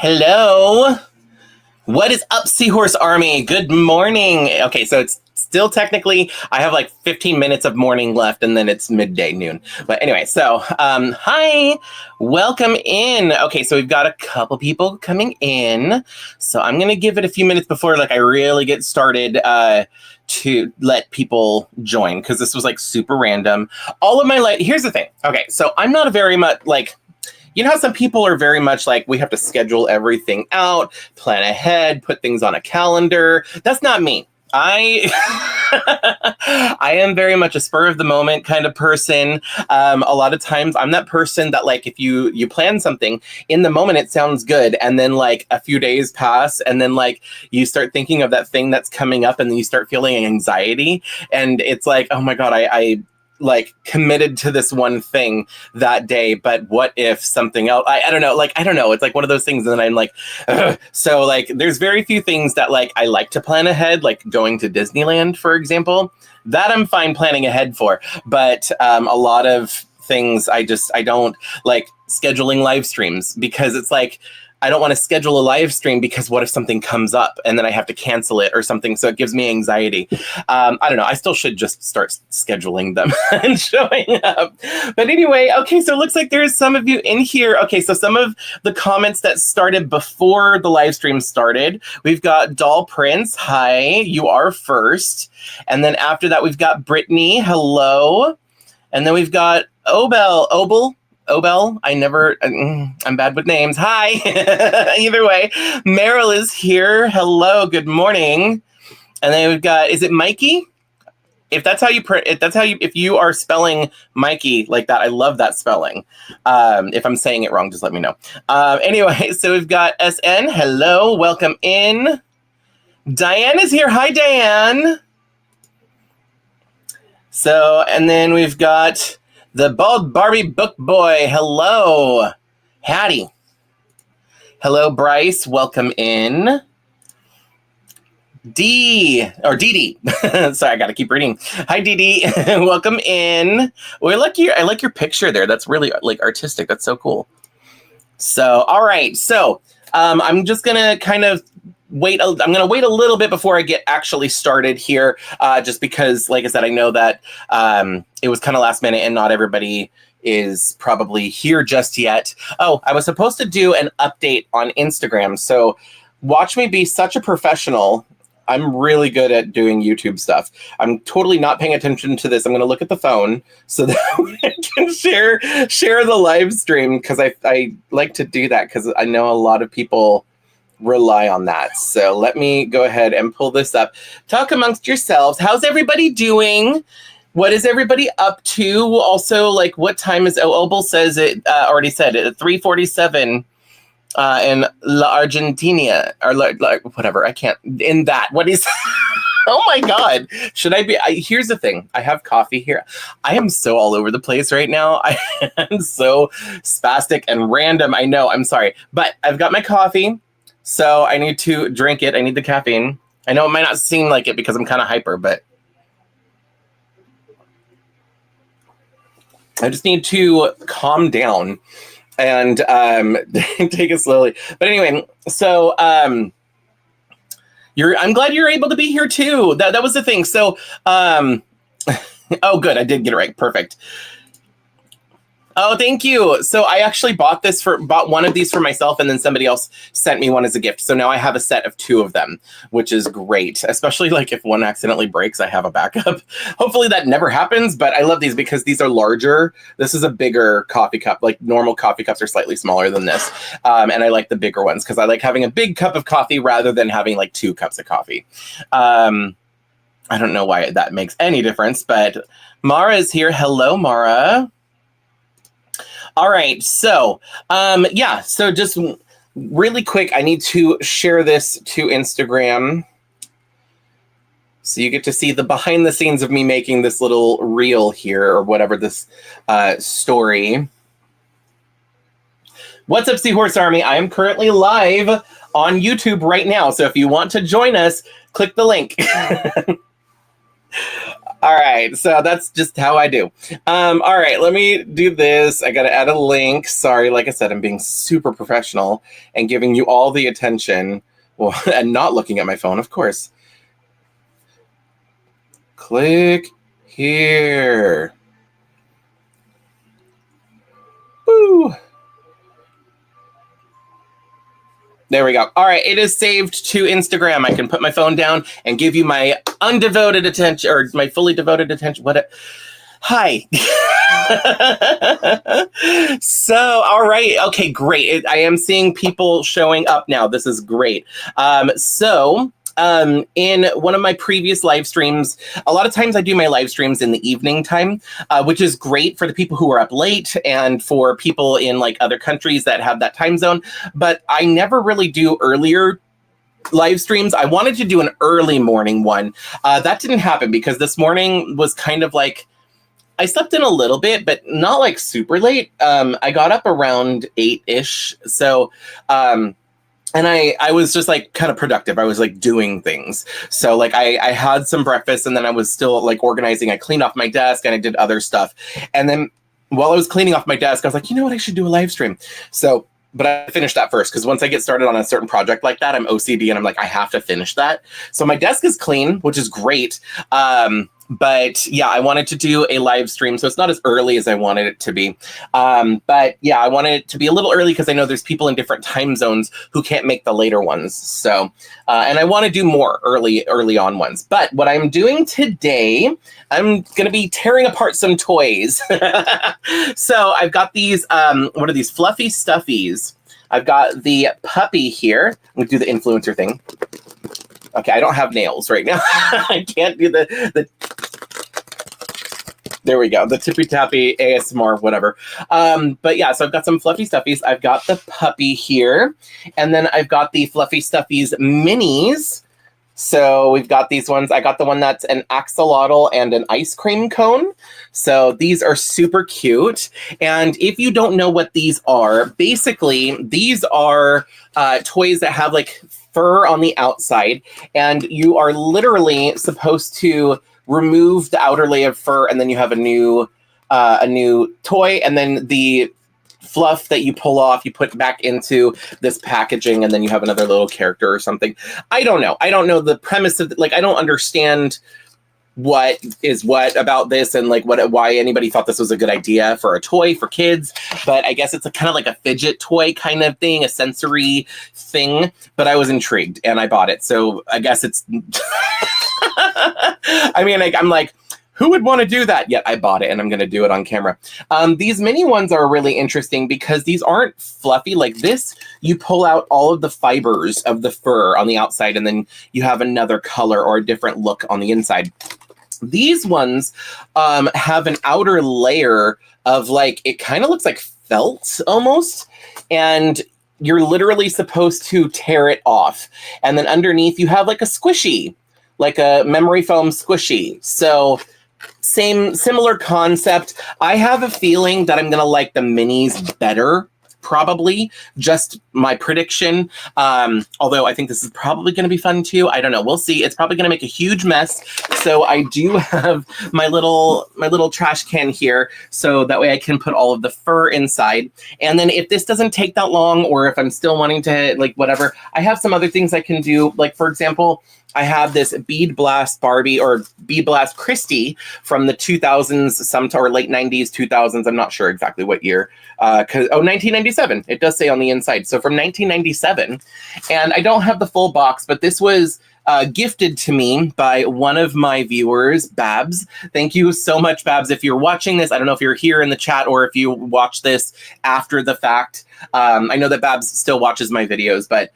Hello. What is up, Seahorse Army? Good morning. Okay, so it's still technically, I have like 15 minutes of morning left and then it's midday noon. But anyway, so hi, welcome in. Okay, so we've got a couple people coming in. So I'm going to give it a few minutes before like I really get started to let people join because this was like super random. All of my here's the thing. Okay, so I'm not a very much like, you know how some people are very much like, we have to schedule everything out, plan ahead, put things on a calendar. That's not me. I am very much a spur of the moment kind of person. A lot of times I'm that person that like, if you plan something in the moment, it sounds good. And then like a few days pass and then like you start thinking of that thing that's coming up and then you start feeling anxiety. And it's like, oh my God, I like committed to this one thing that day, but what if something else, I don't know, like, I don't know. It's like one of those things. And then I'm like, ugh. So like, there's very few things that like, I like to plan ahead, like going to Disneyland, for example, that I'm fine planning ahead for. But a lot of things I don't like scheduling live streams because it's like, I don't want to schedule a live stream because what if something comes up and then I have to cancel it or something? So it gives me anxiety. I don't know. I still should just start scheduling them and showing up. But anyway, okay. So it looks like there's some of you in here. Okay. So some of the comments that started before the live stream started, we've got Doll Prince. Hi, you are first. And then after that, we've got Brittany. Hello. And then we've got Obel, I'm bad with names. Hi. Either way, Meryl is here. Hello, good morning. And then we've got, is it Mikey? If you are spelling Mikey like that, I love that spelling. If I'm saying it wrong, just let me know. Anyway, so we've got SN. Hello, welcome in. Diane is here. Hi, Diane. So, and then we've got the Bald Barbie Book Boy. Hello. Hattie. Hello, Bryce. Welcome in. Dee. Sorry, I got to keep reading. Hi, Dee. Welcome in. Oh, I like your picture there. That's really like artistic. That's so cool. So, all right. So, I'm just going to kind of I'm going to wait a little bit before I get actually started here, just because, like I said, I know that it was kind of last minute and not everybody is probably here just yet. Oh, I was supposed to do an update on Instagram. So watch me be such a professional. I'm really good at doing YouTube stuff. I'm totally not paying attention to this. I'm going to look at the phone so that I can share the live stream because I like to do that because I know a lot of people rely on that. So let me go ahead and pull this up. Talk amongst yourselves. How's everybody doing? What is everybody up to? Also, like, what time is Obel says it already said it at 3:47 in La Argentina or like whatever. I can't in that. What is oh my God. Should I be? Here's the thing. I have coffee here. I am so all over the place right now. I am so spastic and random. I know. I'm sorry. But I've got my coffee. So I need to drink it. I need the caffeine. I know it might not seem like it because I'm kind of hyper, but I just need to calm down and take it slowly. But anyway, so I'm glad you're able to be here too. That was the thing. So oh, good. I did get it right. Perfect. Oh, thank you. So I actually bought one of these for myself and then somebody else sent me one as a gift. So now I have a set of 2 of them, which is great. Especially like if one accidentally breaks, I have a backup. Hopefully that never happens, but I love these because these are larger. This is a bigger coffee cup. Like normal coffee cups are slightly smaller than this. And I like the bigger ones because I like having a big cup of coffee rather than having like 2 cups of coffee. I don't know why that makes any difference, but Mara is here. Hello, Mara. All right, so yeah, so just really quick, I need to share this to Instagram. So you get to see the behind the scenes of me making this little reel here or whatever this story. What's up, Seahorse Army? I am currently live on YouTube right now. So if you want to join us, click the link. All right, so that's just how I do. All right, let me do this. I got to add a link. Sorry, like I said, I'm being super professional and giving you all the attention. Well, and not looking at my phone, of course. Click here. Woo. There we go. All right, it is saved to Instagram. I can put my phone down and give you my undevoted attention, or my fully devoted attention. Hi. So, all right. Okay, great. I am seeing people showing up now. This is great. In one of my previous live streams, a lot of times I do my live streams in the evening time, which is great for the people who are up late and for people in like other countries that have that time zone. But I never really do earlier live streams. I wanted to do an early morning one. That didn't happen because this morning was kind of like, I slept in a little bit, but not like super late. I got up around 8-ish. So, and I was just like kind of productive. I was like doing things. So like I had some breakfast and then I was still like organizing. I cleaned off my desk and I did other stuff. And then while I was cleaning off my desk, I was like, you know what? I should do a live stream. So, but I finished that first because once I get started on a certain project like that, I'm OCD and I'm like, I have to finish that. So my desk is clean, which is great. But yeah, I wanted to do a live stream, so it's not as early as I wanted it to be. But yeah, I wanted it to be a little early because I know there's people in different time zones who can't make the later ones. So, and I want to do more early on ones. But what I'm doing today, I'm going to be tearing apart some toys. So I've got these, what are these? Fluffie Stuffies. I've got the puppy here. I'm going to do the influencer thing. Okay, I don't have nails right now. I can't do the there we go, the tippy tappy ASMR, whatever. But yeah, so I've got some Fluffie Stuffies. I've got the puppy here, and then I've got the Fluffie Stuffies minis. So we've got these ones. I got the one that's an axolotl and an ice cream cone. So these are super cute. And if you don't know what these are, basically these are toys that have like fur on the outside, and you are literally supposed to remove the outer layer of fur, and then you have a new toy, and then the fluff that you pull off, you put back into this packaging, and then you have another little character or something. I don't know. I don't know the premise of like, I don't understand what is what about this and like why anybody thought this was a good idea for a toy for kids. But I guess it's a kind of like a fidget toy kind of thing, a sensory thing. But I was intrigued and I bought it. So I guess it's I mean, like, I'm like, who would want to do that? Yet I bought it and I'm going to do it on camera. These mini ones are really interesting because these aren't fluffy like this. You pull out all of the fibers of the fur on the outside, and then you have another color or a different look on the inside. These ones have an outer layer of like, it kind of looks like felt almost. And you're literally supposed to tear it off. And then underneath you have like a squishy, like a memory foam squishy. So similar concept. I have a feeling that I'm going to like the minis better, probably. Just my prediction. Although I think this is probably going to be fun too. I don't know. We'll see. It's probably going to make a huge mess. So I do have my little trash can here, so that way I can put all of the fur inside. And then if this doesn't take that long, or if I'm still wanting to like whatever, I have some other things I can do. Like for example, I have this Bead Blast Barbie or Bead Blast Christie from the 2000s, or late 90s, 2000s. I'm not sure exactly what year. 1997. It does say on the inside. So from 1997. And I don't have the full box, but this was gifted to me by one of my viewers, Babs. Thank you so much, Babs. If you're watching this, I don't know if you're here in the chat or if you watch this after the fact. I know that Babs still watches my videos, but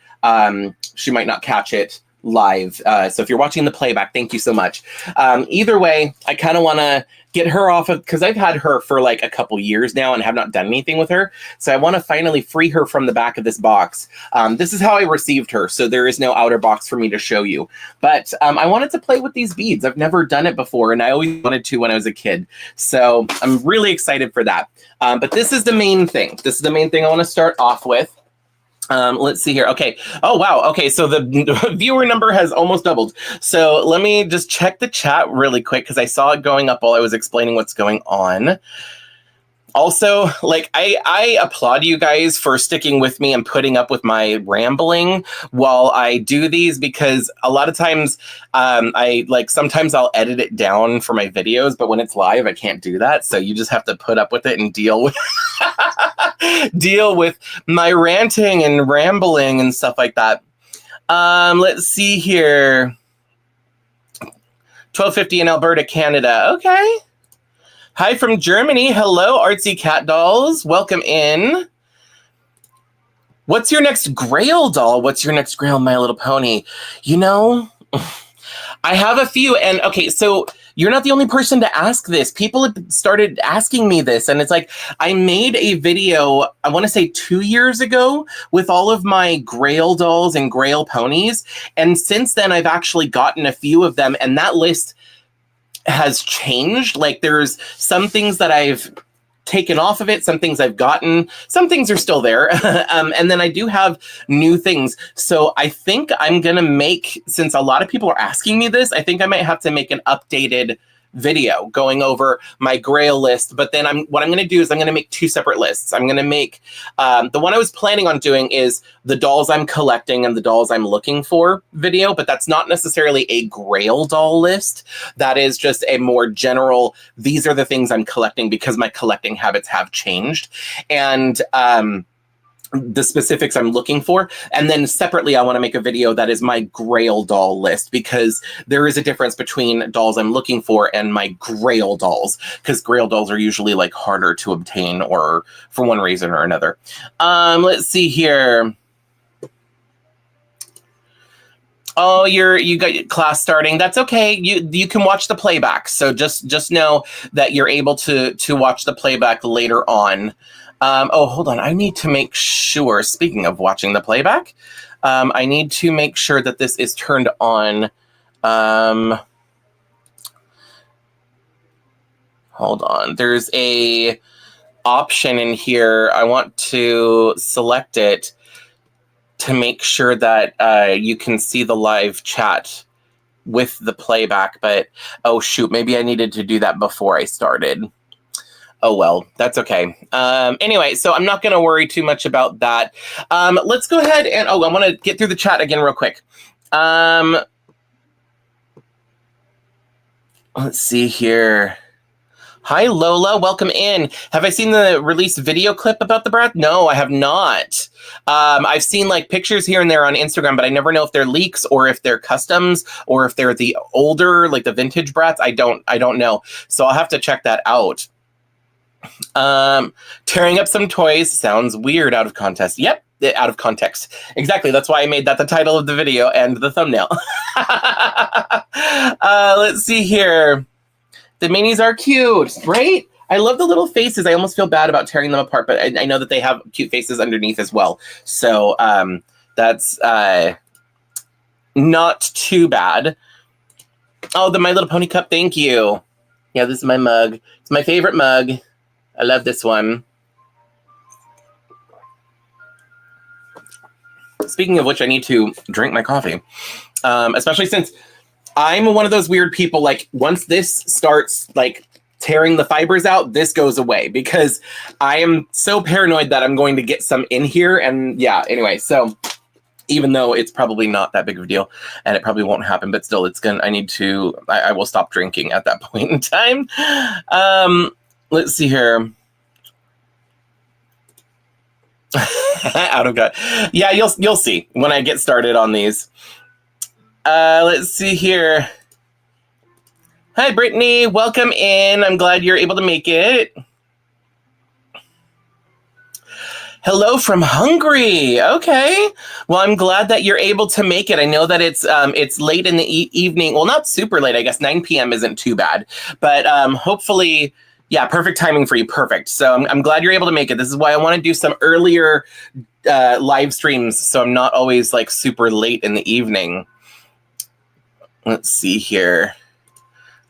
she might not catch it live. So if you're watching the playback, thank you so much. Either way, I kind of want to get her off of, because I've had her for like a couple years now and have not done anything with her. So I want to finally free her from the back of this box. This is how I received her. So there is no outer box for me to show you. But I wanted to play with these beads. I've never done it before, and I always wanted to when I was a kid. So I'm really excited for that. But this is the main thing. This is the main thing I want to start off with. Let's see here. Okay. Oh, wow. Okay. So the viewer number has almost doubled. So let me just check the chat really quick because I saw it going up while I was explaining what's going on. Also, like, I applaud you guys for sticking with me and putting up with my rambling while I do these, because a lot of times sometimes I'll edit it down for my videos, but when it's live, I can't do that. So you just have to put up with it and deal with deal with my ranting and rambling and stuff like that. Let's see here. 12:50 in Alberta, Canada. Okay. Hi from Germany. Hello, Artsy Cat Dolls. Welcome in. What's your next Grail doll? What's your next Grail My Little Pony? You know, I have a few. And okay, so you're not the only person to ask this. People have started asking me this. And it's like, I made a video, I want to say 2 years ago, with all of my Grail dolls and Grail ponies. And since then, I've actually gotten a few of them. And that list has changed. Like, there's some things that I've taken off of it, some things I've gotten, some things are still there. And then I do have new things. So I think I'm going to make, since a lot of people are asking me this, I think I might have to make an updated video going over my Grail list. But then what I'm going to do is I'm going to make 2 separate lists. I'm going to make the one I was planning on doing is the dolls I'm collecting and the dolls I'm looking for video, but that's not necessarily a Grail doll list. That is just a more general, these are the things I'm collecting because my collecting habits have changed. And the specifics I'm looking for. And then separately, I want to make a video that is my Grail doll list, because there is a difference between dolls I'm looking for and my Grail dolls, because Grail dolls are usually like harder to obtain or for one reason or another. Let's see here. Oh, you got your class starting. That's okay. You can watch the playback. So just know that you're able to watch the playback later on. Oh, hold on. I need to make sure, speaking of watching the playback, I need to make sure that this is turned on. Hold on. There's a option in here. I want to select it to make sure that you can see the live chat with the playback. But, oh, shoot, maybe I needed to do that before I started. Oh, well, that's okay. Anyway, so I'm not going to worry too much about that. Let's go ahead and, I want to get through the chat again real quick. Let's see here. Hi, Lola. Welcome in. Have I seen the released video clip about the brat? No, I have not. I've seen like pictures here and there on Instagram, but I never know if they're leaks or if they're customs or if they're the older, like the vintage brats. I don't know. So I'll have to check that out. Tearing up some toys sounds weird out of context. Yep, out of context. Exactly. That's why I made that the title of the video and the thumbnail. Let's see here. The minis are cute, right? I love the little faces. I almost feel bad about tearing them apart, but I know that they have cute faces underneath as well. So that's not too bad. Oh, the My Little Pony cup. Thank you. Yeah, this is my mug. It's my favorite mug. I love this one. Speaking of which, I need to drink my coffee. Especially since I'm one of those weird people, like, once this starts, like, tearing the fibers out, this goes away. Because I am so paranoid that I'm going to get some in here. And, yeah, anyway, so even though it's probably not that big of a deal, and it probably won't happen, but still, I will stop drinking at that point in time. Let's see here. Out of gut. Yeah, you'll see when I get started on these. Let's see here. Hi, Brittany. Welcome in. I'm glad you're able to make it. Hello from Hungary. Okay. Well, I'm glad that you're able to make it. I know that it's late in the evening. Well, not super late. I guess 9 p.m. isn't too bad. But hopefully, yeah, perfect timing for you. Perfect. So I'm glad you're able to make it. This is why I want to do some earlier live streams, so I'm not always like super late in the evening. Let's see here.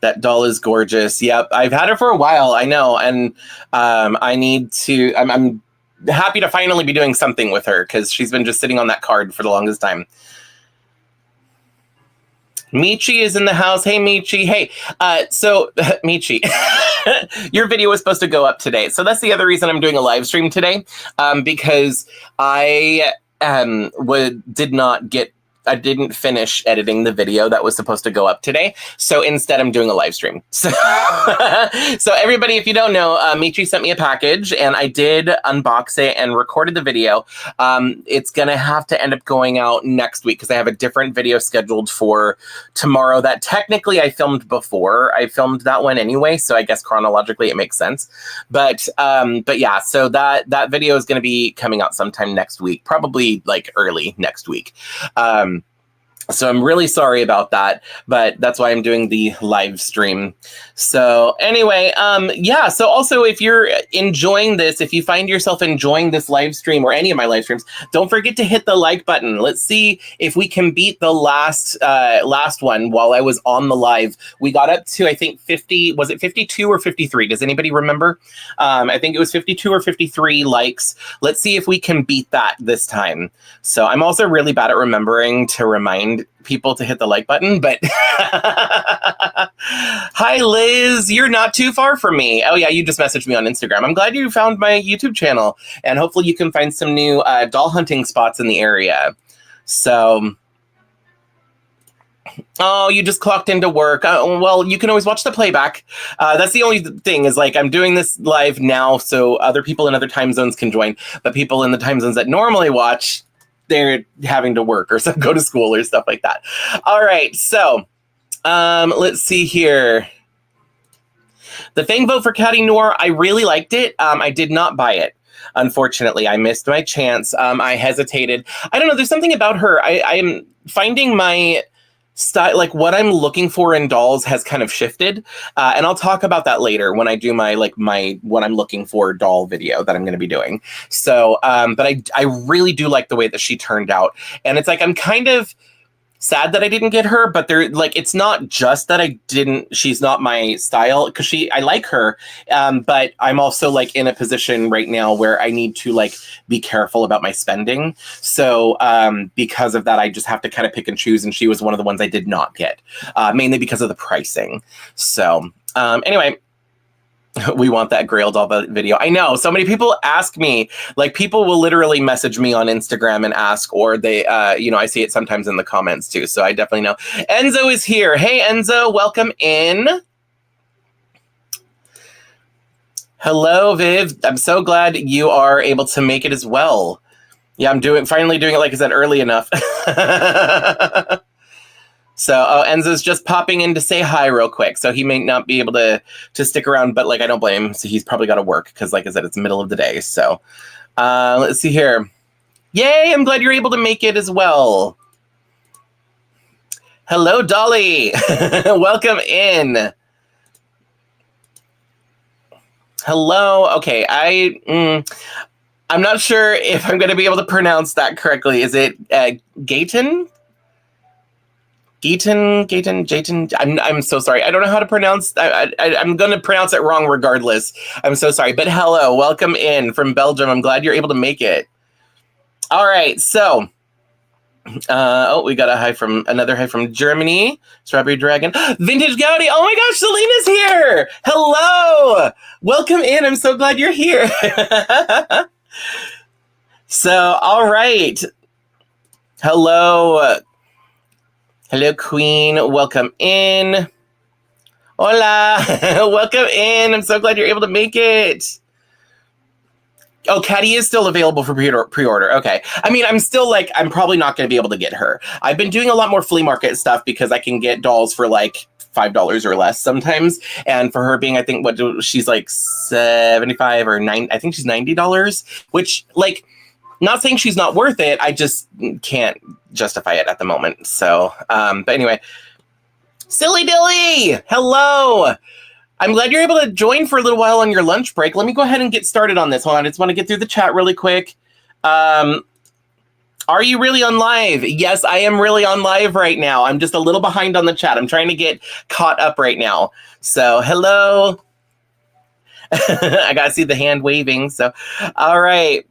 That doll is gorgeous. Yep, I've had her for a while. I know, and I need to. I'm happy to finally be doing something with her because she's been just sitting on that card for the longest time. Michi is in the house. Hey, Michi. Hey, so Michi, your video was supposed to go up today. So that's the other reason I'm doing a live stream today, because I didn't finish editing the video that was supposed to go up today. So instead, I'm doing a live stream. So, so everybody, if you don't know, Michi sent me a package and I did unbox it and recorded the video. It's going to have to end up going out next week because I have a different video scheduled for tomorrow that technically I filmed before. I filmed that one anyway. So I guess chronologically it makes sense. But yeah, so that video is going to be coming out sometime next week, probably like early next week. So I'm really sorry about that, but that's why I'm doing the live stream. So anyway, yeah, so also if you're enjoying this, if you find yourself enjoying this live stream or any of my live streams, don't forget to hit the like button. Let's see if we can beat the last one while I was on the live. We got up to, I think, 50, was it 52 or 53? Does anybody remember? I think it was 52 or 53 likes. Let's see if we can beat that this time. So I'm also really bad at remembering to remind people to hit the like button, but hi Liz, you're not too far from me. Oh yeah, you just messaged me on Instagram. I'm glad you found my YouTube channel and hopefully you can find some new doll hunting spots in the area. So oh, you just clocked into work. Well, you can always watch the playback. That's the only thing is like I'm doing this live now so other people in other time zones can join, but people in the time zones that normally watch, they're having to work or go to school or stuff like that. All right, so let's see here. The Fang vote for Caddy Noir, I really liked it. I did not buy it. Unfortunately, I missed my chance. I hesitated. I don't know. There's something about her. I'm finding my style, like what I'm looking for in dolls has kind of shifted. And I'll talk about that later when I do my what I'm looking for doll video that I'm going to be doing. So, but I really do like the way that she turned out. And it's like, I'm kind of sad that I didn't get her, but it's not just that she's not my style because I like her. But I'm also like in a position right now where I need to like be careful about my spending. So because of that, I just have to kind of pick and choose. And she was one of the ones I did not get, mainly because of the pricing. So anyway, we want that Grail doll video. I know so many people ask me, like people will literally message me on Instagram and ask, or they, I see it sometimes in the comments too. So I definitely know. Enzo is here. Hey, Enzo, welcome in. Hello, Viv. I'm so glad you are able to make it as well. Yeah, I'm finally doing it, like I said, early enough. So Enzo's just popping in to say hi real quick. So he may not be able to stick around, but like I don't blame him. So he's probably got to work because like I said, it's the middle of the day. So let's see here. Yay, I'm glad you're able to make it as well. Hello, Dolly. Welcome in. Hello. Okay, I'm not sure if I'm going to be able to pronounce that correctly. Is it Gayton? Jayton. I'm so sorry. I don't know how to pronounce. I'm going to pronounce it wrong regardless. I'm so sorry. But hello, welcome in from Belgium. I'm glad you're able to make it. All right, so we got another hi from Germany. Strawberry Dragon, Vintage Gaudi. Oh my gosh, Selena's here. Hello, welcome in. I'm so glad you're here. So, all right. Hello, Queen. Welcome in. Hola. Welcome in. I'm so glad you're able to make it. Oh, Caddy is still available for pre-order. Okay. I mean, I'm probably not going to be able to get her. I've been doing a lot more flea market stuff because I can get dolls for like $5 or less sometimes. And for her being, I think she's like 75 or 9. I think she's $90, which like, not saying she's not worth it. I just can't justify it at the moment. So, but anyway, Silly Dilly, hello. I'm glad you're able to join for a little while on your lunch break. Let me go ahead and get started on this. Hold on, I just want to get through the chat really quick. Are you really on live? Yes, I am really on live right now. I'm just a little behind on the chat. I'm trying to get caught up right now. So, hello. I got to see the hand waving. So, all right.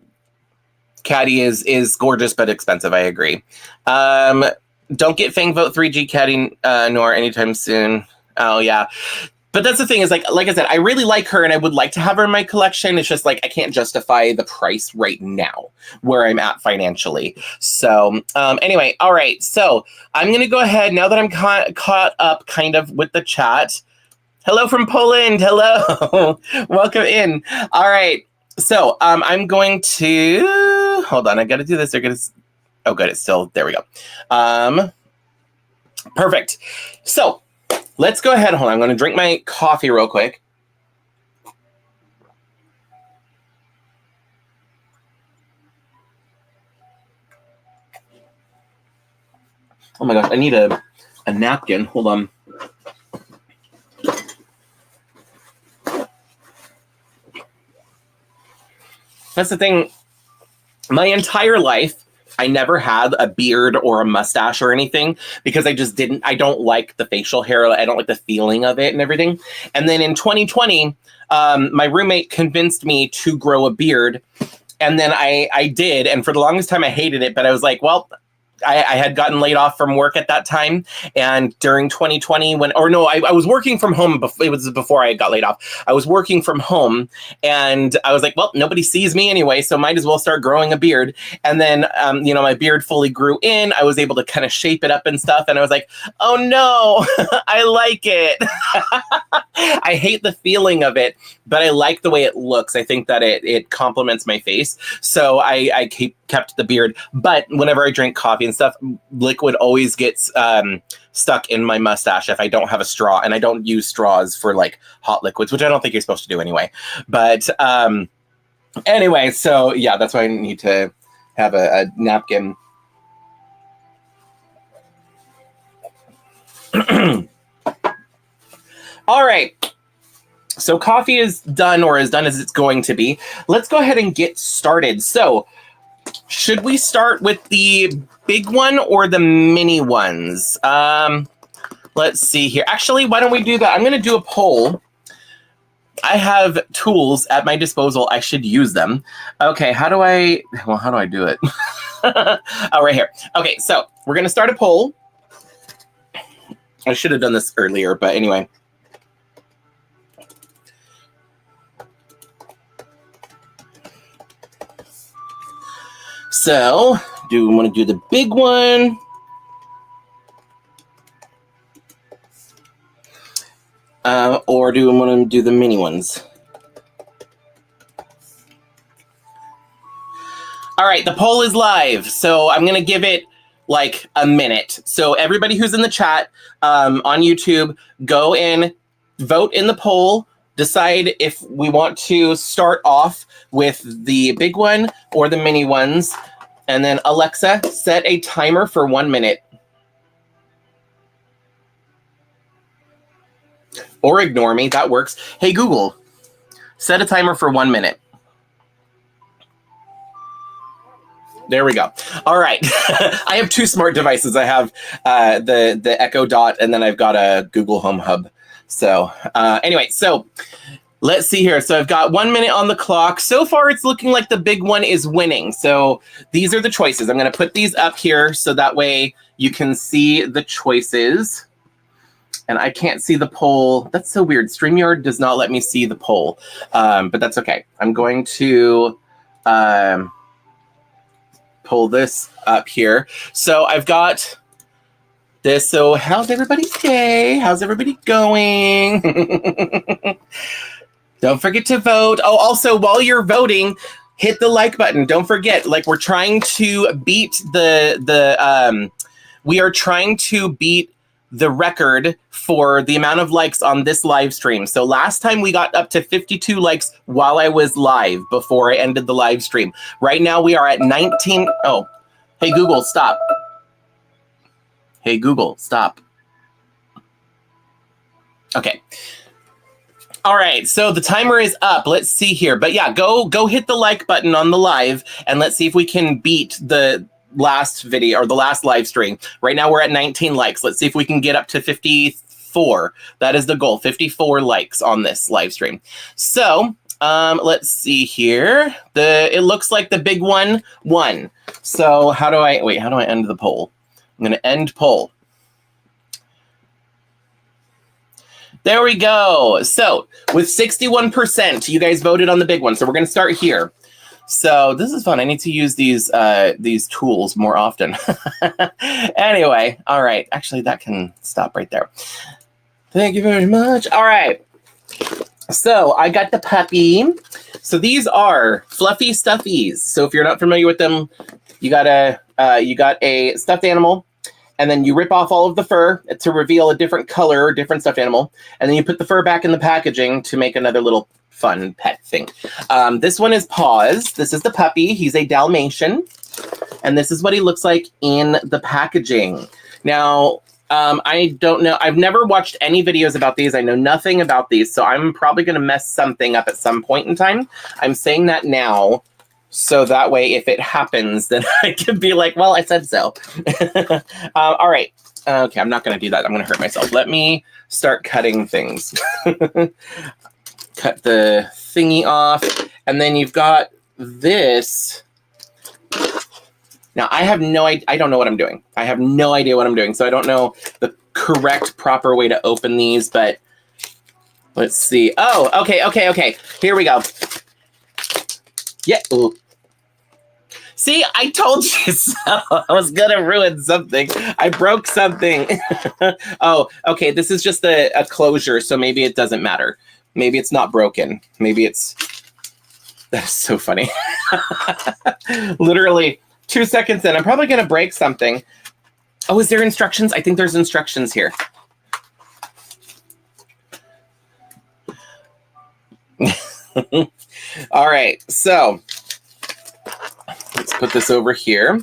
Caddy is gorgeous but expensive. I agree. Don't get Fang Vote 3G Caddy Noir anytime soon. Oh yeah. But that's the thing is like I said, I really like her and I would like to have her in my collection. It's just like I can't justify the price right now where I'm at financially. So anyway, all right. So I'm going to go ahead now that I'm caught up kind of with the chat. Hello from Poland. Hello. Welcome in. All right. So I'm going to hold on. I got to do this. They're going to. Oh, good. It's still there. We go. Perfect. So let's go ahead. Hold on. I'm going to drink my coffee real quick. Oh my gosh. I need a napkin. Hold on. That's the thing. My entire life, I never had a beard or a mustache or anything because I don't like the facial hair. I don't like the feeling of it and everything. And then in 2020, my roommate convinced me to grow a beard. And then I did. And for the longest time, I hated it. But I was like, well, I had gotten laid off from work at that time. And during 2020, I was working from home. It was before I got laid off. I was working from home and I was like, well, nobody sees me anyway, so might as well start growing a beard. And then, my beard fully grew in. I was able to kind of shape it up and stuff. And I was like, oh no, I like it. I hate the feeling of it, but I like the way it looks. I think that it complements my face. So I kept the beard. But whenever I drink coffee and stuff, liquid always gets stuck in my mustache if I don't have a straw. And I don't use straws for like hot liquids, which I don't think you're supposed to do anyway. But anyway, so yeah, that's why I need to have a napkin. All right. So coffee is done, or as done as it's going to be. Let's go ahead and get started. So should we start with the big one or the mini ones? Let's see here. Actually, why don't we do that? I'm going to do a poll. I have tools at my disposal. I should use them. Okay, how do I do it? Oh, right here. Okay, so we're going to start a poll. I should have done this earlier, but anyway. So, do we want to do the big one? Or do we want to do the mini ones? All right, the poll is live. So I'm going to give it like a minute. So everybody who's in the chat on YouTube, go in, vote in the poll. Decide if we want to start off with the big one or the mini ones. And then Alexa, set a timer for 1 minute. Or ignore me, that works. Hey, Google, set a timer for 1 minute. There we go. All right. I have two smart devices. I have the Echo Dot, and then I've got a Google Home Hub. So anyway, so let's see here. So I've got 1 minute on the clock. So far, it's looking like the big one is winning. So these are the choices. I'm going to put these up here so that way you can see the choices. And I can't see the poll. That's so weird. StreamYard does not let me see the poll, but that's okay. I'm going to pull this up here. So I've got this. So how's everybody's day? How's everybody going? Don't forget to vote. Oh, also, while you're voting, hit the like button. Don't forget, like we're trying to beat we are trying to beat the record for the amount of likes on this live stream. So last time we got up to 52 likes while I was live before I ended the live stream. Right now we are at 19. Oh, hey, Google, stop. Hey, Google, stop. Okay. All right, so the timer is up. Let's see here. But yeah, go hit the like button on the live and let's see if we can beat the last video or the last live stream. Right now we're at 19 likes. Let's see if we can get up to 54. That is the goal, 54 likes on this live stream. So Let's see here. It looks like the big one won. So how do I end the poll? I'm going to end poll. There we go. So with 61%, you guys voted on the big one. So we're going to start here. So this is fun. I need to use these tools more often. Anyway, all right. Actually, that can stop right there. Thank you very much. All right. So I got the puppy. So these are Fluffie Stuffiez. So if you're not familiar with them, you got a stuffed animal, and then you rip off all of the fur to reveal a different color or different stuffed animal, and then you put the fur back in the packaging to make another little fun pet thing. This one is Paws. This is the puppy. He's a Dalmatian, and this is what he looks like in the packaging. Now, I don't know. I've never watched any videos about these. I know nothing about these, so I'm probably going to mess something up at some point in time. I'm saying that now, so that way if it happens, then I can be like, well, I said so. All right. Okay, I'm not going to do that. I'm going to hurt myself. Let me start cutting things. Cut the thingy off, and then you've got this. Now, I have no idea. I don't know what I'm doing. I have no idea what I'm doing, so I don't know the correct, proper way to open these, but let's see. Oh, okay. Here we go. Yeah. Ooh. See, I told you so. I was going to ruin something. I broke something. Oh, okay. This is just a closure, so maybe it doesn't matter. Maybe it's not broken. Maybe it's... That's so funny. Literally 2 seconds in. I'm probably going to break something. Oh, is there instructions? I think there's instructions here. All right. So let's put this over here.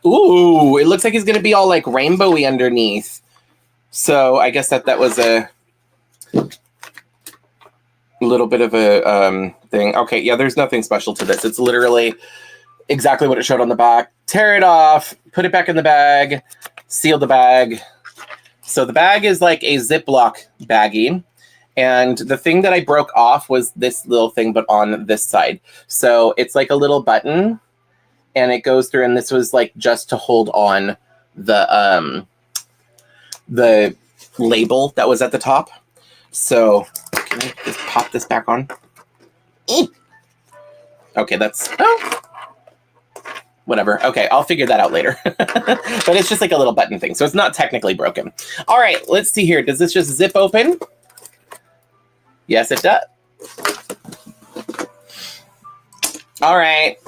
Ooh, it looks like he's going to be all like rainbowy underneath. So I guess that was a little bit of a thing. Okay, yeah, there's nothing special to this. It's literally exactly what it showed on the back. Tear it off, put it back in the bag, seal the bag. So the bag is like a Ziploc baggie. And the thing that I broke off was this little thing, but on this side. So it's like a little button, and it goes through, and this was like just to hold on the label that was at the top. So can I just pop this back on? Okay, that's... Oh. Whatever. Okay, I'll figure that out later. But it's just like a little button thing, so it's not technically broken. All right, let's see here. Does this just zip open? Yes, it does. All right.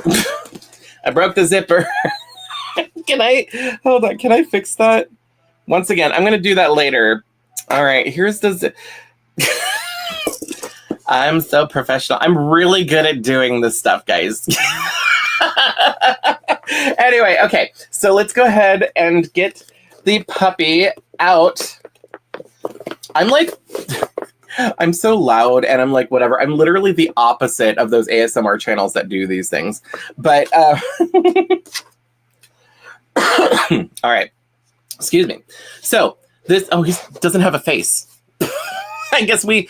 I broke the zipper. Can I fix that? Once again, I'm going to do that later. All right, here's the zip. I'm so professional. I'm really good at doing this stuff, guys. Anyway, okay, so let's go ahead and get the puppy out. I'm so loud, and I'm like, whatever. I'm literally the opposite of those ASMR channels that do these things. But, all right. Excuse me. So this, he doesn't have a face. I guess we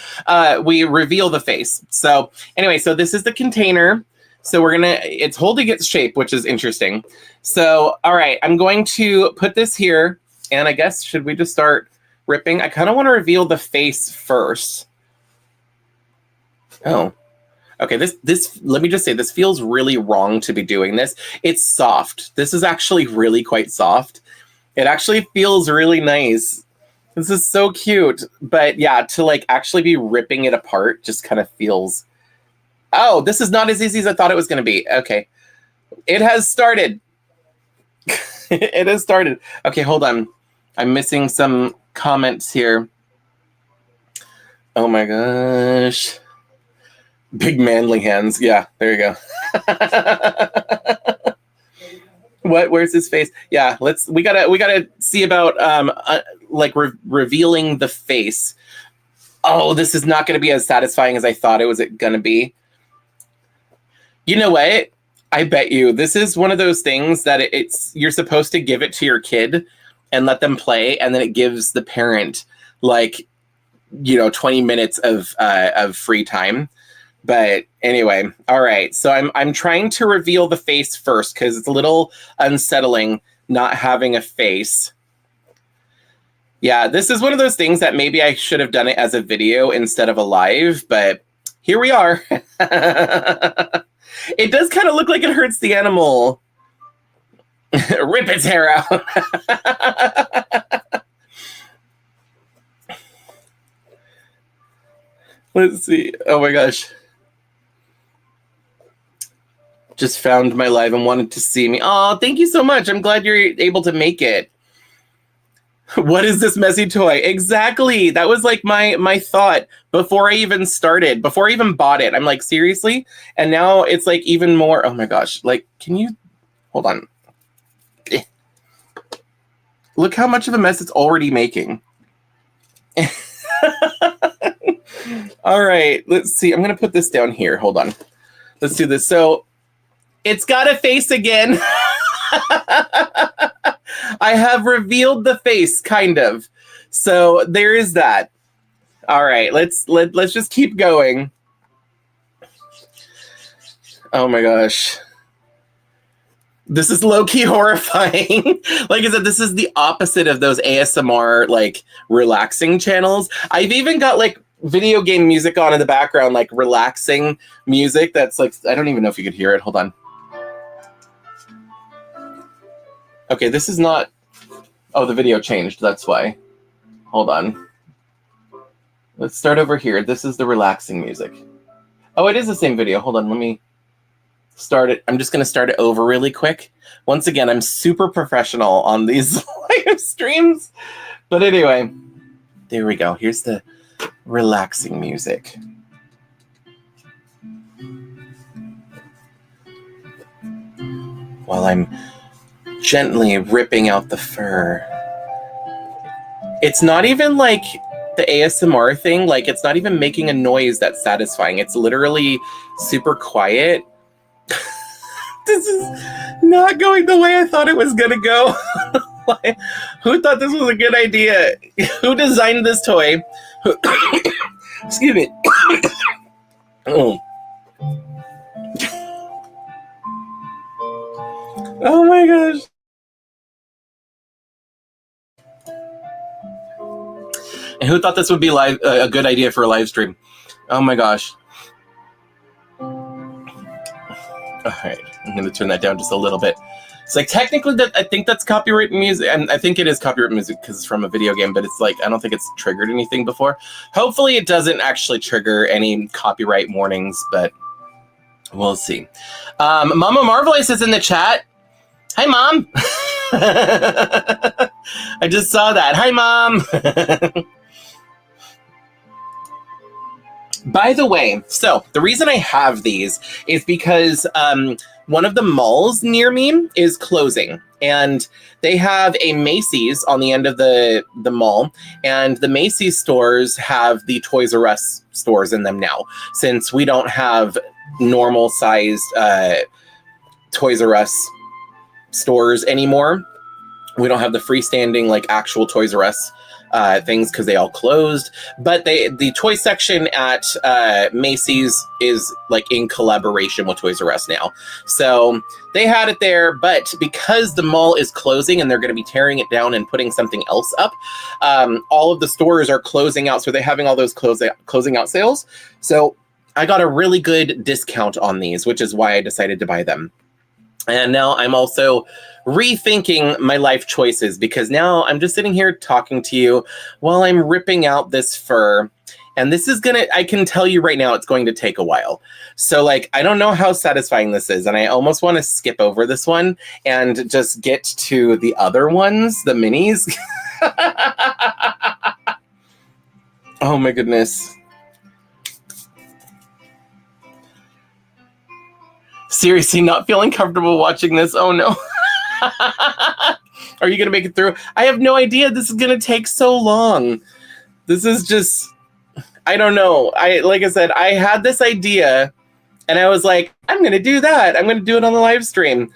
reveal the face. So anyway, so this is the container. So it's holding its shape, which is interesting. So, all right, I'm going to put this here, and I guess, should we just start ripping? I kind of want to reveal the face first. Oh, okay. This, let me just say, this feels really wrong to be doing this. It's soft. This is actually really quite soft. It actually feels really nice. This is so cute. But yeah, to like actually be ripping it apart just kind of feels... Oh, this is not as easy as I thought it was going to be. Okay. It has started. It has started. Okay, hold on. I'm missing some comments here. Oh my gosh. Big manly hands. Yeah, there you go. What? Where's his face? Yeah, we gotta see about revealing the face. Oh, this is not going to be as satisfying as I thought it was going to be. You know what? I bet you this is one of those things that you're supposed to give it to your kid and let them play, and then it gives the parent like 20 minutes of free time. But anyway, all right. So I'm trying to reveal the face first because it's a little unsettling not having a face. Yeah, this is one of those things that maybe I should have done it as a video instead of a live, but here we are. It does kind of look like it hurts the animal. Rip its hair out. Let's see. Oh my gosh. Just found my live and wanted to see me. Oh, thank you so much. I'm glad you're able to make it. What is this messy toy? Exactly. That was like my thought before I even started, before I even bought it. I'm like, seriously? And now it's like even more. Oh my gosh. Like, can you hold on? Look how much of a mess it's already making. All right, let's see. I'm going to put this down here. Hold on. Let's do this. So it's got a face again. I have revealed the face, kind of. So there is that. All right, let's just keep going. Oh my gosh. This is low-key horrifying. Like I said, this is the opposite of those ASMR, like, relaxing channels. I've even got, like, video game music on in the background, like, relaxing music that's, like, I don't even know if you could hear it. Hold on. Okay, this is not... Oh, the video changed. That's why. Hold on. Let's start over here. This is the relaxing music. Oh, it is the same video. Hold on, let me... start it. I'm just going to start it over really quick. Once again, I'm super professional on these live streams. But anyway, there we go. Here's the relaxing music. While I'm gently ripping out the fur. It's not even like the ASMR thing. Like, it's not even making a noise that's satisfying. It's literally super quiet. This is not going the way I thought it was going to go. Who thought this was a good idea? Who designed this toy? Excuse me. Oh. Oh my gosh. And who thought this would be live a good idea for a live stream? Oh my gosh. All right, I'm going to turn that down just a little bit. It's like, technically, I think that's copyright music, and I think it is copyright music because it's from a video game, but it's like, I don't think it's triggered anything before. Hopefully it doesn't actually trigger any copyright warnings, but we'll see. Mama Marvelous is in the chat. Hi, Mom. I just saw that. Hi, Mom. By the way, so the reason I have these is because one of the malls near me is closing, and they have a Macy's on the end of the mall, and the Macy's stores have the Toys R Us stores in them now, since we don't have normal sized Toys R Us stores anymore. We don't have the freestanding, like, actual Toys R Us things because they all closed, but the toy section at Macy's is like in collaboration with Toys R Us now, so they had it there. But because the mall is closing and they're going to be tearing it down and putting something else up, all of the stores are closing out, so they're having all those closing out sales. So I got a really good discount on these, which is why I decided to buy them. And now I'm also rethinking my life choices, because now I'm just sitting here talking to you while I'm ripping out this fur. And this is I can tell you right now, it's going to take a while. So, like, I don't know how satisfying this is. And I almost want to skip over this one and just get to the other ones, the minis. Oh my goodness. Seriously, not feeling comfortable watching this. Oh no. Are you going to make it through? I have no idea. This is going to take so long. This is just, I don't know. Like I said, I had this idea and I was like, I'm going to do that. I'm going to do it on the live stream.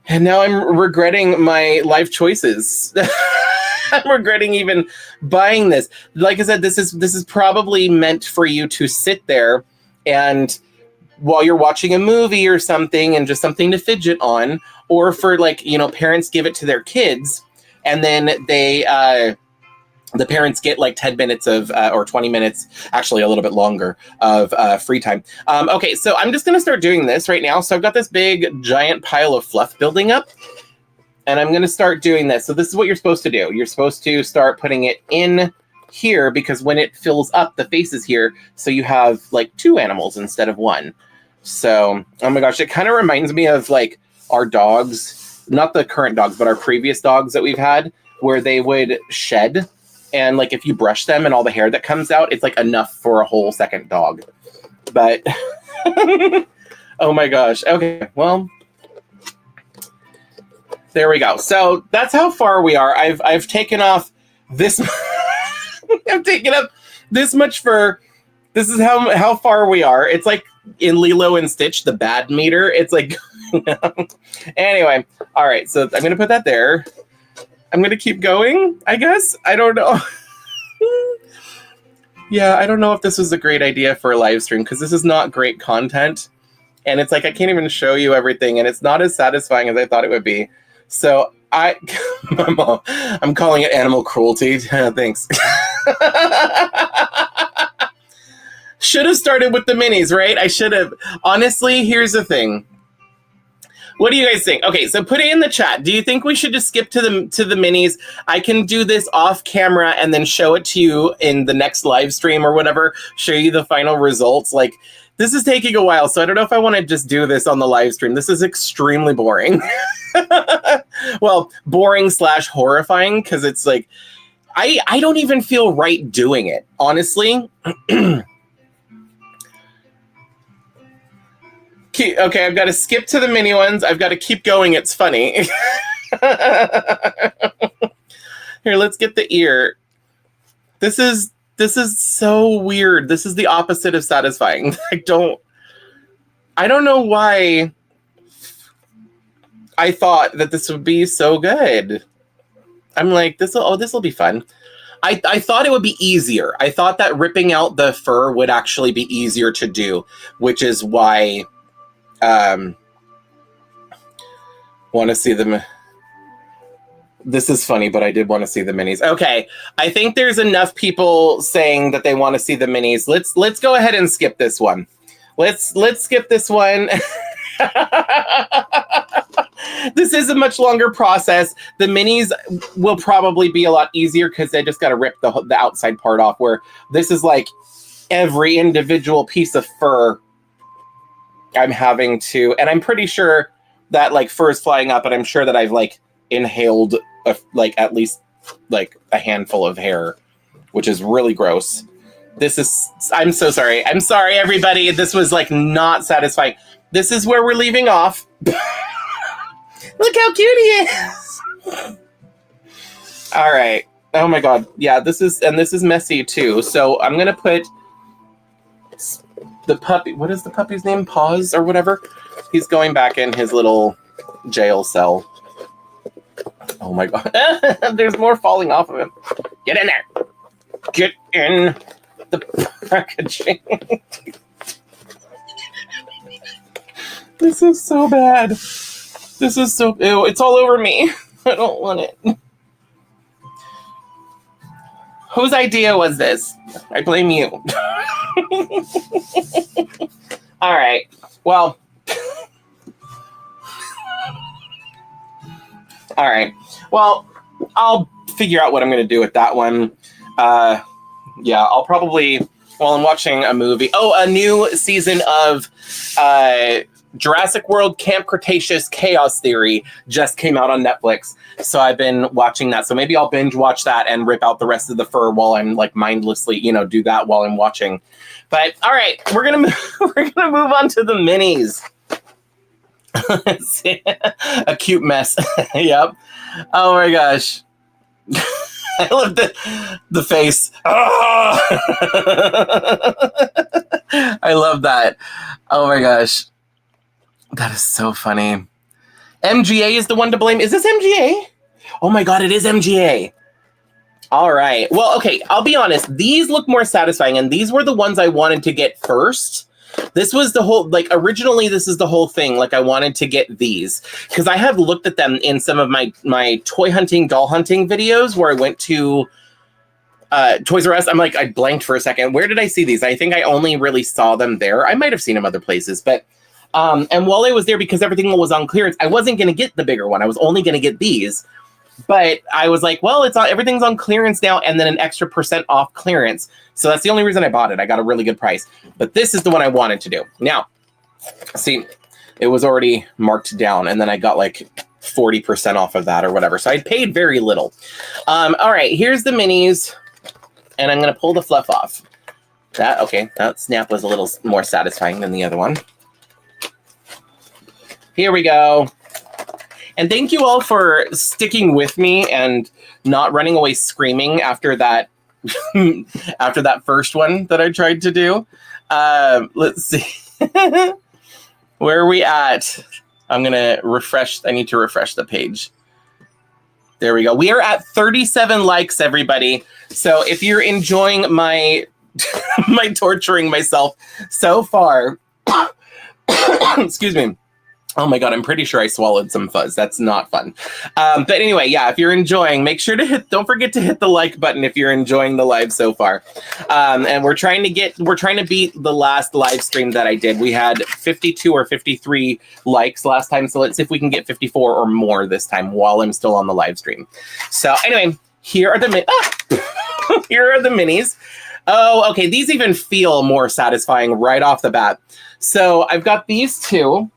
And now I'm regretting my life choices. I'm regretting even buying this. Like I said, this is probably meant for you to sit there and while you're watching a movie or something and just something to fidget on, or for like, parents give it to their kids and then the parents get like 10 minutes of, or 20 minutes, actually a little bit longer of free time. Okay, so I'm just going to start doing this right now. So I've got this big giant pile of fluff building up and I'm going to start doing this. So this is what you're supposed to do. You're supposed to start putting it in here because when it fills up, the face is here. So you have like 2 animals instead of 1. So, oh my gosh, it kind of reminds me of like our dogs, not the current dogs, but our previous dogs that we've had where they would shed. And like if you brush them and all the hair that comes out, it's like enough for a whole second dog. But oh my gosh. Okay, well, there we go. So that's how far we are. I've taken off this. I've taken up this much fur. This is how far we are. It's like in Lilo and Stitch, the bad meter. It's like anyway. All right. So I'm gonna put that there. I'm going to keep going, I guess. I don't know. Yeah, I don't know if this was a great idea for a live stream because this is not great content. And it's like I can't even show you everything. And it's not as satisfying as I thought it would be. So I'm calling it animal cruelty. Thanks. Should have started with the minis, right? I should have. Honestly, here's the thing. What do you guys think? Okay, so put it in the chat. Do you think we should just skip to the minis? I can do this off camera and then show it to you in the next live stream or whatever, show you the final results. Like, this is taking a while, so I don't know if I want to just do this on the live stream. This is extremely boring. Well, boring / horrifying, because it's like, I don't even feel right doing it, honestly. Okay, I've got to skip to the mini ones. I've got to keep going. It's funny. Here, let's get the ear. This is so weird. This is the opposite of satisfying. I don't know why I thought that this would be so good. I'm like, this will be fun. I thought it would be easier. I thought that ripping out the fur would actually be easier to do, which is why want to see them. This is funny, but I did want to see the minis. Okay, I think there's enough people saying that they want to see the minis. Let's go ahead and skip this one. Let's skip this one. This is a much longer process. The minis will probably be a lot easier because they just got to rip the outside part off, where this is like every individual piece of fur I'm having to, and I'm pretty sure that like fur is flying up, and I'm sure that I've like inhaled like at least like a handful of hair, which is really gross. I'm so sorry. I'm sorry, everybody. This was like not satisfying. This is where we're leaving off. Look how cute he is. All right. Oh my God. Yeah, this is messy too. So I'm going to put the puppy. What is the puppy's name? Paws or whatever. He's going back in his little jail cell. Oh my God. There's more falling off of him. Get in there. Get in the packaging. This is so bad. This is so... Ew, it's all over me. I don't want it. Whose idea was this? I blame you. All right. Well... All right. Well, I'll figure out what I'm going to do with that one. Yeah, I'll probably... While I'm watching a movie... Oh, a new season of... Jurassic World Camp Cretaceous Chaos Theory just came out on Netflix. So I've been watching that. So maybe I'll binge watch that and rip out the rest of the fur while I'm like mindlessly, do that while I'm watching. But all right, we're gonna move on to the minis. A cute mess. Yep. Oh my gosh. I love the face. Oh! I love that. Oh my gosh. That is so funny. MGA is the one to blame. Is this MGA? Oh my God, it is MGA. All right. Well, okay, I'll be honest. These look more satisfying, and these were the ones I wanted to get first. This was the whole, like, originally this is the whole thing. Like, I wanted to get these because I have looked at them in some of my toy hunting, doll hunting videos where I went to Toys R Us. I'm like, I blanked for a second. Where did I see these? I think I only really saw them there. I might have seen them other places, but and while I was there, because everything was on clearance, I wasn't going to get the bigger one. I was only going to get these. But I was like, well, everything's on clearance now, and then an extra % off clearance. So that's the only reason I bought it. I got a really good price. But this is the one I wanted to do. Now, see, it was already marked down, and then I got like 40% off of that or whatever. So I paid very little. All right, here's the minis, and I'm going to pull the fluff off. That snap was a little more satisfying than the other one. Here we go. And thank you all for sticking with me and not running away screaming after that after that first one that I tried to do. Let's see. Where are we at? I'm going to refresh. I need to refresh the page. There we go. We are at 37 likes, everybody. So if you're enjoying my my torturing myself so far, excuse me. Oh my God, I'm pretty sure I swallowed some fuzz. That's not fun. But anyway, yeah, if you're enjoying, make sure to don't forget to hit the like button if you're enjoying the live so far. And we're trying to beat the last live stream that I did. We had 52 or 53 likes last time. So let's see if we can get 54 or more this time while I'm still on the live stream. So anyway, here are the here are the minis. Oh, okay. These even feel more satisfying right off the bat. So I've got these two.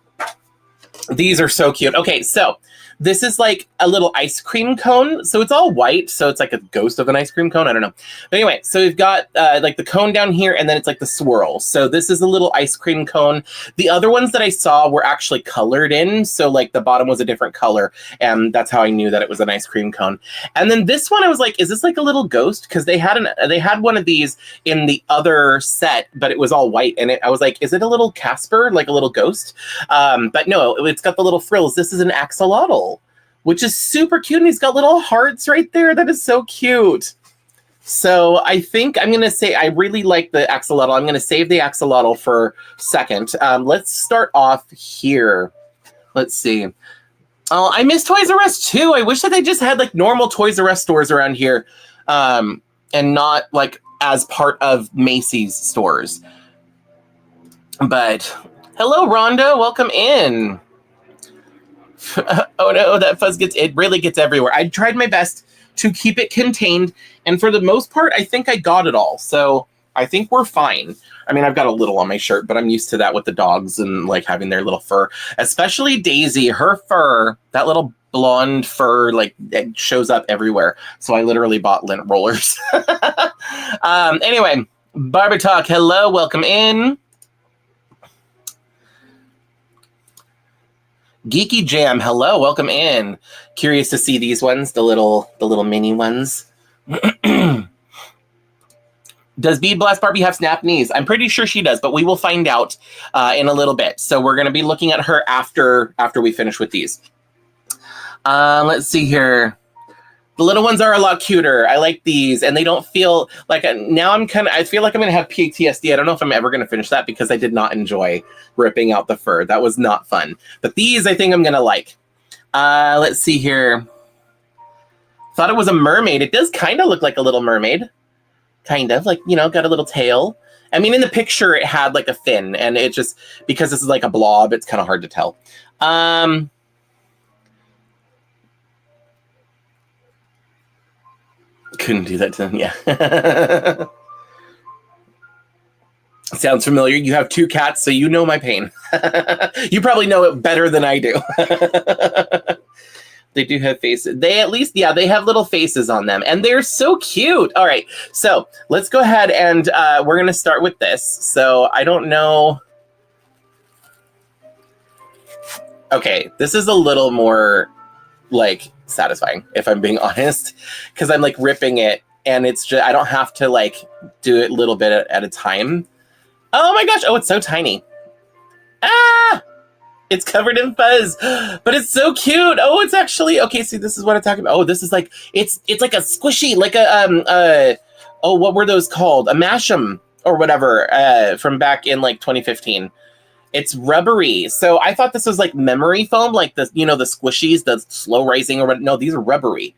These are so cute. Okay, so this is like a little ice cream cone. So it's all white. So it's like a ghost of an ice cream cone. I don't know. But anyway, so we've got like the cone down here, and then it's like the swirl. So this is a little ice cream cone. The other ones that I saw were actually colored in. So like the bottom was a different color. And that's how I knew that it was an ice cream cone. And then this one, I was like, is this like a little ghost? Because they had one of these in the other set, but it was all white. And I was like, is it a little Casper, like a little ghost? But no, it's got the little frills. This is an axolotl, which is super cute. And he's got little hearts right there. That is so cute. So I think I'm going to say I really like the axolotl. I'm going to save the axolotl for second. Let's start off here. Let's see. Oh, I miss Toys R Us too. I wish that they just had like normal Toys R Us stores around here and not like as part of Macy's stores. But hello, Rhonda. Welcome in. Oh no, that fuzz really gets everywhere. I tried my best to keep it contained, and for the most part, I think I got it all. So I think we're fine. I mean, I've got a little on my shirt, but I'm used to that with the dogs and like having their little fur, especially Daisy. Her fur, that little blonde fur, like it shows up everywhere. So I literally bought lint rollers. Anyway, Barbie Talk, hello, welcome in. Geeky Jam, hello, welcome in. Curious to see these ones, the little mini ones. Does Bead Blast Barbie have snap knees? I'm pretty sure she does, but we will find out in a little bit. So we're going to be looking at her after we finish with these. Let's see here. The little ones are a lot cuter. I like these, and they don't feel like now I feel like I'm going to have PTSD. I don't know if I'm ever going to finish that because I did not enjoy ripping out the fur. That was not fun. But these I think I'm going to like. Let's see here. Thought it was a mermaid. It does kind of look like a little mermaid. Kind of like, you know, got a little tail. I mean, in the picture, it had like a fin, and it just, because this is like a blob, it's kind of hard to tell. Couldn't do that to them, yeah. Sounds familiar. You have two cats, so you know my pain. You probably know it better than I do. They do have faces. They at least, yeah, they have little faces on them, and they're so cute. All right, so let's go ahead and we're going to start with this. So I don't know. Okay, this is a little more like satisfying, if I'm being honest, because I'm like ripping it, and it's just, I don't have to like do it a little bit at a time. Oh my gosh, oh, it's so tiny. Ah! It's covered in fuzz, but it's so cute. Oh, it's actually okay. See, this is what I'm talking about. Oh, this is like it's like a squishy, like a oh, what were those called? A mash'em or whatever from back in like 2015. It's rubbery. So I thought this was like memory foam, like the the squishies, the slow rising or what. No, these are rubbery.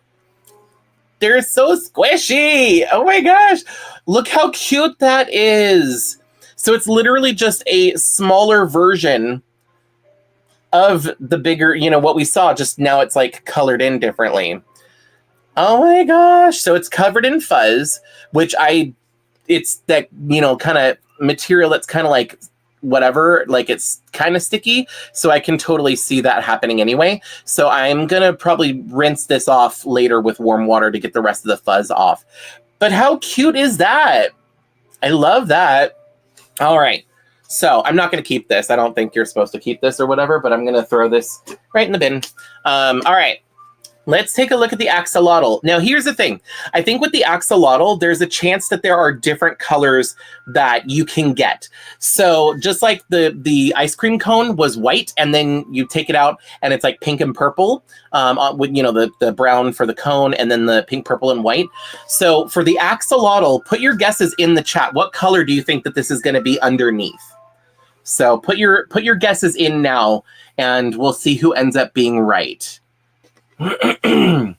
They're so squishy. Oh my gosh, look how cute that is. So it's literally just a smaller version of the bigger, what we saw, just now it's like colored in differently. Oh my gosh. So it's covered in fuzz, which it's that, kind of material that's kind of like whatever, like it's kind of sticky. So I can totally see that happening anyway. So I'm going to probably rinse this off later with warm water to get the rest of the fuzz off. But how cute is that? I love that. All right. So I'm not going to keep this. I don't think you're supposed to keep this or whatever, but I'm going to throw this right in the bin. All right. Let's take a look at the axolotl. Now, here's the thing. I think with the axolotl, there's a chance that there are different colors that you can get. So just like the ice cream cone was white, and then you take it out and it's like pink and purple with, the brown for the cone and then the pink, purple, and white. So for the axolotl, put your guesses in the chat. What color do you think that this is going to be underneath? So put your guesses in now, and we'll see who ends up being right. Oh,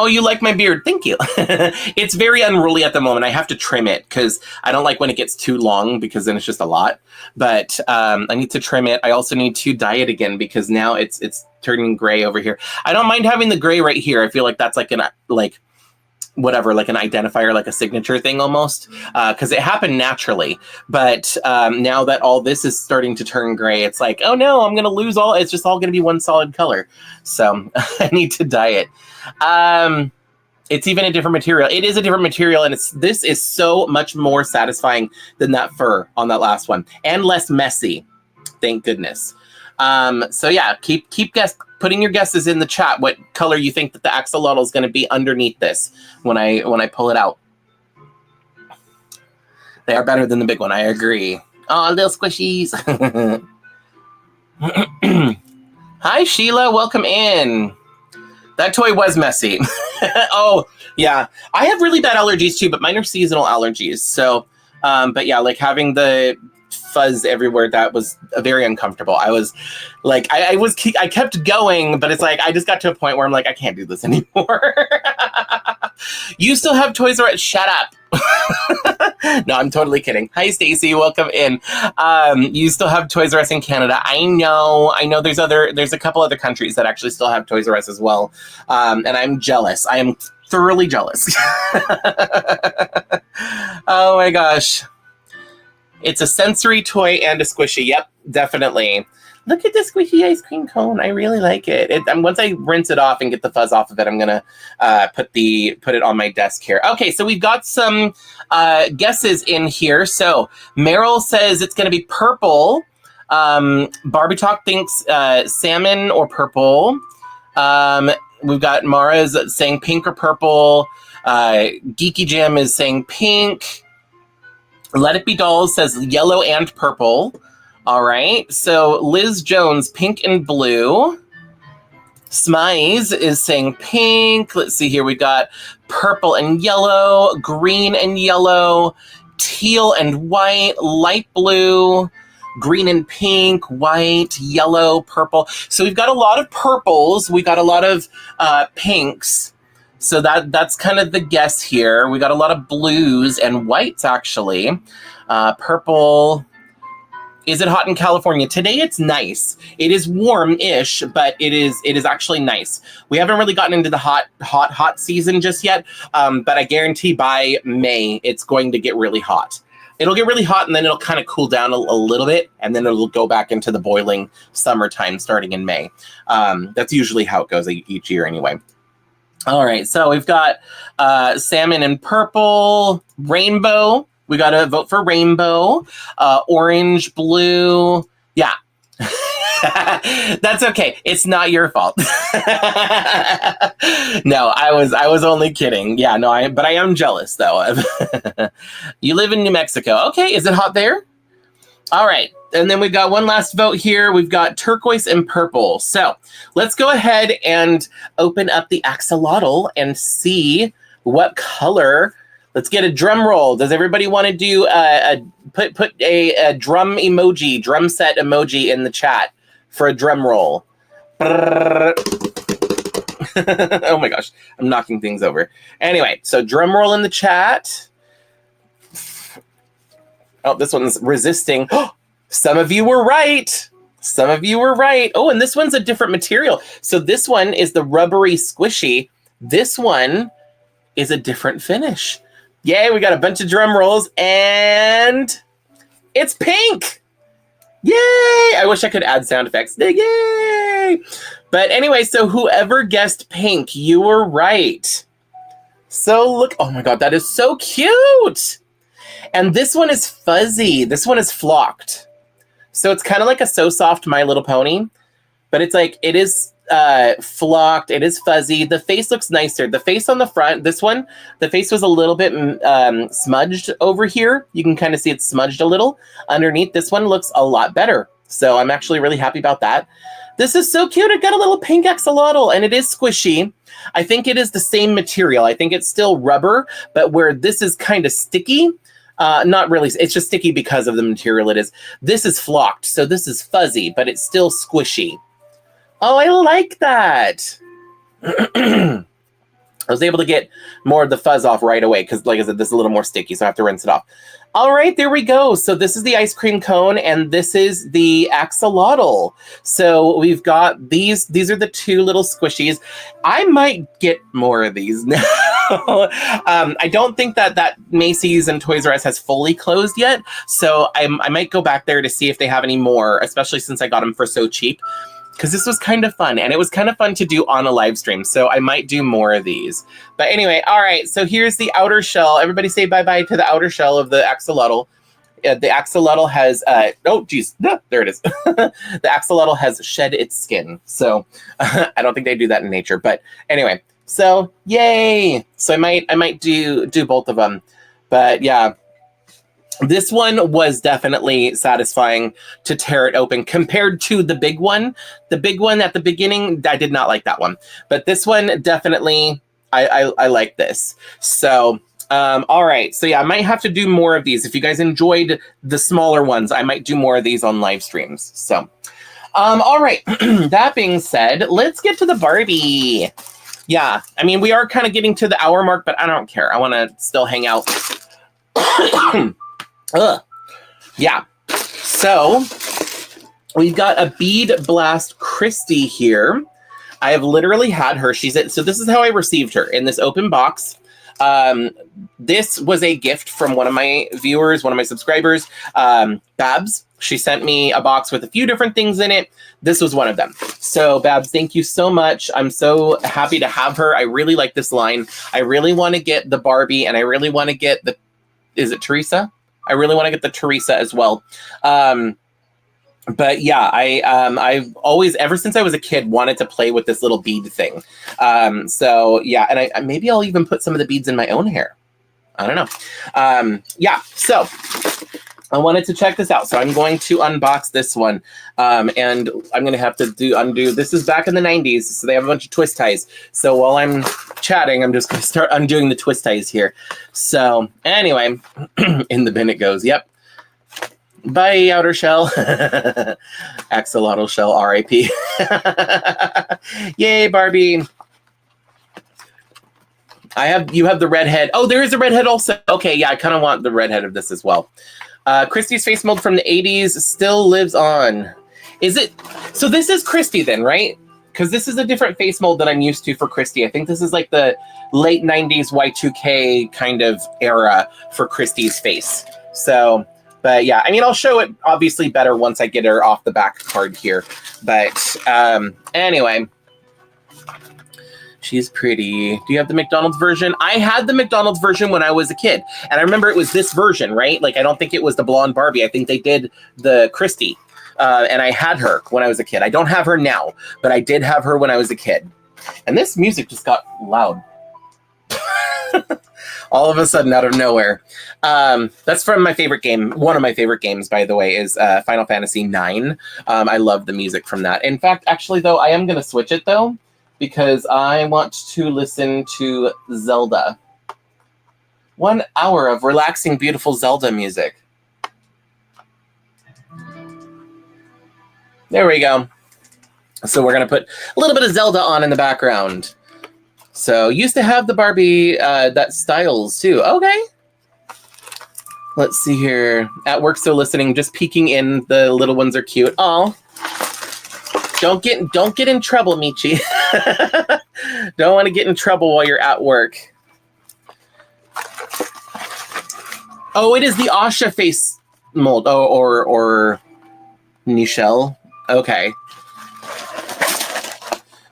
you like my beard? Thank you. It's very unruly at the moment. I have to trim it because I don't like when it gets too long because then it's just a lot. But I need to trim it. I also need to dye it again because now it's turning gray over here. I don't mind having the gray right here. I feel like that's like an whatever, like an identifier, like a signature thing almost, because it happened naturally. But now that all this is starting to turn gray, it's like, oh no, I'm going to lose all, it's just all going to be one solid color. So I need to dye it. It's even a different material. It is a different material, and this is so much more satisfying than that fur on that last one, and less messy. Thank goodness. So yeah, keep putting your guesses in the chat. What color you think that the axolotl is going to be underneath this when I pull it out? They are better than the big one. I agree. Oh, little squishies. Hi, Sheila. Welcome in. That toy was messy. Oh, yeah. I have really bad allergies too, but mine are seasonal allergies. So, but yeah, like having the fuzz everywhere, that was very uncomfortable. I was like, I kept going, but it's like I just got to a point where I'm like, I can't do this anymore. You still have Toys R Us? Shut up. No, I'm totally kidding. Hi, Stacy. Welcome in. You still have Toys R Us in Canada. I know there's a couple other countries that actually still have Toys R Us as well. And I'm jealous. I am thoroughly jealous. Oh my gosh. It's a sensory toy and a squishy. Yep, definitely. Look at the squishy ice cream cone. I really like it. Once I rinse it off and get the fuzz off of it, I'm gonna put it on my desk here. Okay, so we've got some guesses in here. So Meryl says it's gonna be purple. Barbie Talk thinks salmon or purple. We've got Mara's saying pink or purple. Geeky Jam is saying pink. Let It Be Dolls says yellow and purple. All right. So Liz Jones, pink and blue. Smize is saying pink. Let's see here. We got purple and yellow, green and yellow, teal and white, light blue, green and pink, white, yellow, purple. So we've got a lot of purples. We got a lot of pinks. So that's kind of the guess here. We got a lot of blues and whites, actually. Purple. Is it hot in California? Today it's nice. It is warm-ish, but it is actually nice. We haven't really gotten into the hot season just yet, but I guarantee by May it's going to get really hot. It'll get really hot, and then it'll kind of cool down a little bit, and then it'll go back into the boiling summertime starting in May. That's usually how it goes each year anyway. All right, so we've got salmon and purple, rainbow. We got to vote for rainbow, orange, blue. Yeah, that's okay. It's not your fault. No, I was only kidding. Yeah, no, but I am jealous though. You live in New Mexico. Okay, is it hot there? All right. And then we've got one last vote here. We've got turquoise and purple. So let's go ahead and open up the axolotl and see what color. Let's get a drum roll. Does everybody want to do put a drum emoji, drum set emoji in the chat for a drum roll? Oh my gosh, I'm knocking things over. Anyway, so drum roll in the chat. Oh, this one's resisting. Some of you were right. Some of you were right. Oh, and this one's a different material. So this one is the rubbery squishy. This one is a different finish. Yay, we got a bunch of drum rolls, and it's pink. Yay! I wish I could add sound effects. Yay! But anyway, so whoever guessed pink, you were right. So look, oh my God, that is so cute. And this one is fuzzy. This one is flocked. So it's kind of like a So Soft My Little Pony, but it's like, it is flocked. It is fuzzy. The face looks nicer. The face on the front, this one, the face was a little bit smudged over here. You can kind of see it's smudged a little. Underneath, this one looks a lot better. So I'm actually really happy about that. This is so cute. It got a little pink axolotl, and it is squishy. I think it is the same material. I think it's still rubber, but where this is kind of sticky, not really. It's just sticky because of the material it is. This is flocked, so this is fuzzy, but it's still squishy. Oh, I like that. I was able to get more of the fuzz off right away because, like I said, this is a little more sticky, so I have to rinse it off. All right, there we go. So this is the ice cream cone, and this is the axolotl. So we've got these. These are the two little squishies. I might get more of these now. I don't think that Macy's and Toys R Us has fully closed yet, so I might go back there to see if they have any more, especially since I got them for so cheap. Because this was kind of fun, and it was kind of fun to do on a live stream, so I might do more of these. But anyway, all right, so here's the outer shell. Everybody say bye-bye to the outer shell of the axolotl. The axolotl has, oh, geez, no, there it is. The axolotl has shed its skin, so I don't think they do that in nature. But anyway, so yay! So I might do both of them. But yeah. This one was definitely satisfying to tear it open compared to the big one. The big one at the beginning, I did not like that one. But this one, definitely, I like this. So, all right. So, yeah, I might have to do more of these. If you guys enjoyed the smaller ones, I might do more of these on live streams. So, all right. That being said, let's get to the Barbie. Yeah, I mean, we are kind of getting to the hour mark, but I don't care. I want to still hang out. Yeah, so we've got a Bead Blast Christie here. I have literally had her. So this is how I received her, in this open box. This was a gift from one of my viewers, one of my subscribers, Babs. She sent me a box with a few different things in it. This was one of them. So Babs, thank you so much. I'm so happy to have her. I really like this line. I really want to get the Barbie, and I really want to get the, is it Teresa? I really want to get the Teresa as well. But yeah, I've always, ever since I was a kid, wanted to play with this little bead thing. So yeah, and maybe I'll even put some of the beads in my own hair. I don't know. Yeah, so I wanted to check this out. So I'm going to unbox this one. And I'm going to have to undo. This is back in the 90s. So they have a bunch of twist ties. So while I'm chatting, I'm just going to start undoing the twist ties here. So anyway, in the bin it goes. Yep. Bye, outer shell. Axolotl shell, R.I.P. Yay, Barbie. You have the redhead. Oh, there is a redhead also. Okay, yeah, I kind of want the redhead of this as well. Christie's face mold from the 80s still lives on. Is it? So this is Christie then, right? Because this is a different face mold than I'm used to for Christie. I think this is like the late 90s Y2K kind of era for Christie's face. So, but yeah, I mean, I'll show it obviously better once I get her off the back card here. But anyway. She's pretty. Do you have the McDonald's version? I had the McDonald's version when I was a kid. And I remember it was this version, right? Like, I don't think it was the blonde Barbie. I think they did the Christie. And I had her when I was a kid. I don't have her now, but I did have her when I was a kid. And this music just got loud. All of a sudden, out of nowhere. That's from my favorite game. One of my favorite games, by the way, is Final Fantasy IX. I love the music from that. In fact, actually, though, I am going to switch it, though, because I want to listen to Zelda. 1 hour of relaxing, beautiful Zelda music. There we go. So we're going to put a little bit of Zelda on in the background. So used to have the Barbie that styles too. Okay. Let's see here. At work, still listening, just peeking in. The little ones are cute. Oh, don't get in trouble, Michi. Don't want to get in trouble while you're at work. Oh, it is the Asha face mold. Oh, or Nichelle. Okay.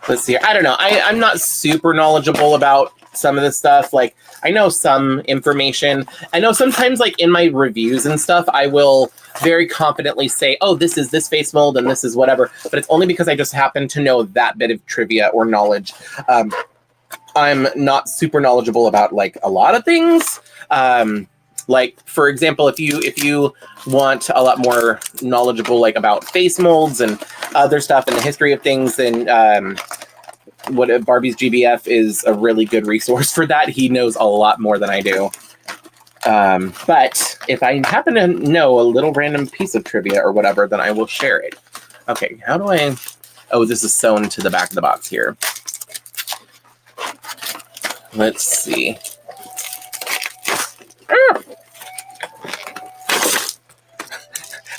Let's see. I don't know. I'm not super knowledgeable about some of this stuff. Like, I know some information. I know sometimes, like, in my reviews and stuff, I will very confidently say, oh, this is this face mold and this is whatever. But it's only because I just happen to know that bit of trivia or knowledge. I'm not super knowledgeable about, like, a lot of things. Like, for example, if you want a lot more knowledgeable, like, about face molds and other stuff and the history of things, then what Barbie's GBF is a really good resource for that. He knows a lot more than I do. But if I happen to know a little random piece of trivia or whatever, then I will share it. Okay, how do I... Oh, this is sewn to the back of the box here. Let's see.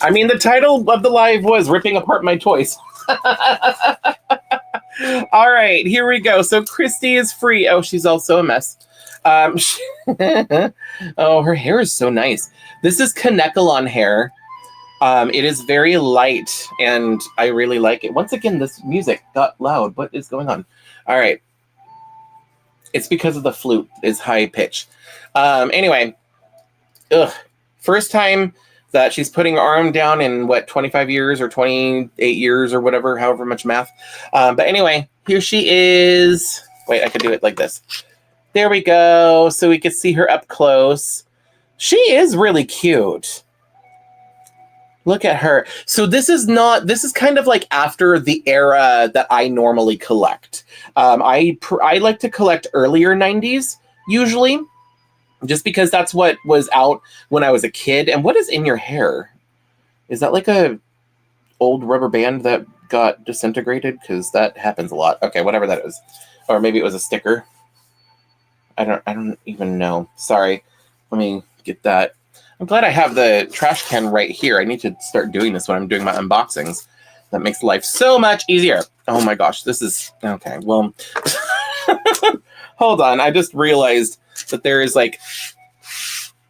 I mean, the title of the live was Ripping Apart My Toys. All right, here we go. So Christie is free. Oh, she's also a mess. Oh, her hair is so nice. This is Kanekalon hair. It is very light, and I really like it. Once again, this music got loud. What is going on? All right. It's because of the flute is high pitch. Anyway, first time that she's putting her arm down in, what, 25 years or 28 years or whatever, however much math. But anyway, here she is. Wait, I could do it like this. There we go. So we can see her up close. She is really cute. Look at her. So this is kind of like after the era that I normally collect. I like to collect earlier 90s, usually. Just because that's what was out when I was a kid. And what is in your hair? Is that like a old rubber band that got disintegrated? Because that happens a lot. Okay, whatever that is. Or maybe it was a sticker. I don't even know. Sorry. Let me get that. I'm glad I have the trash can right here. I need to start doing this when I'm doing my unboxings. That makes life so much easier. Oh my gosh, this is... Okay, well... Hold on, I just realized that there is, like,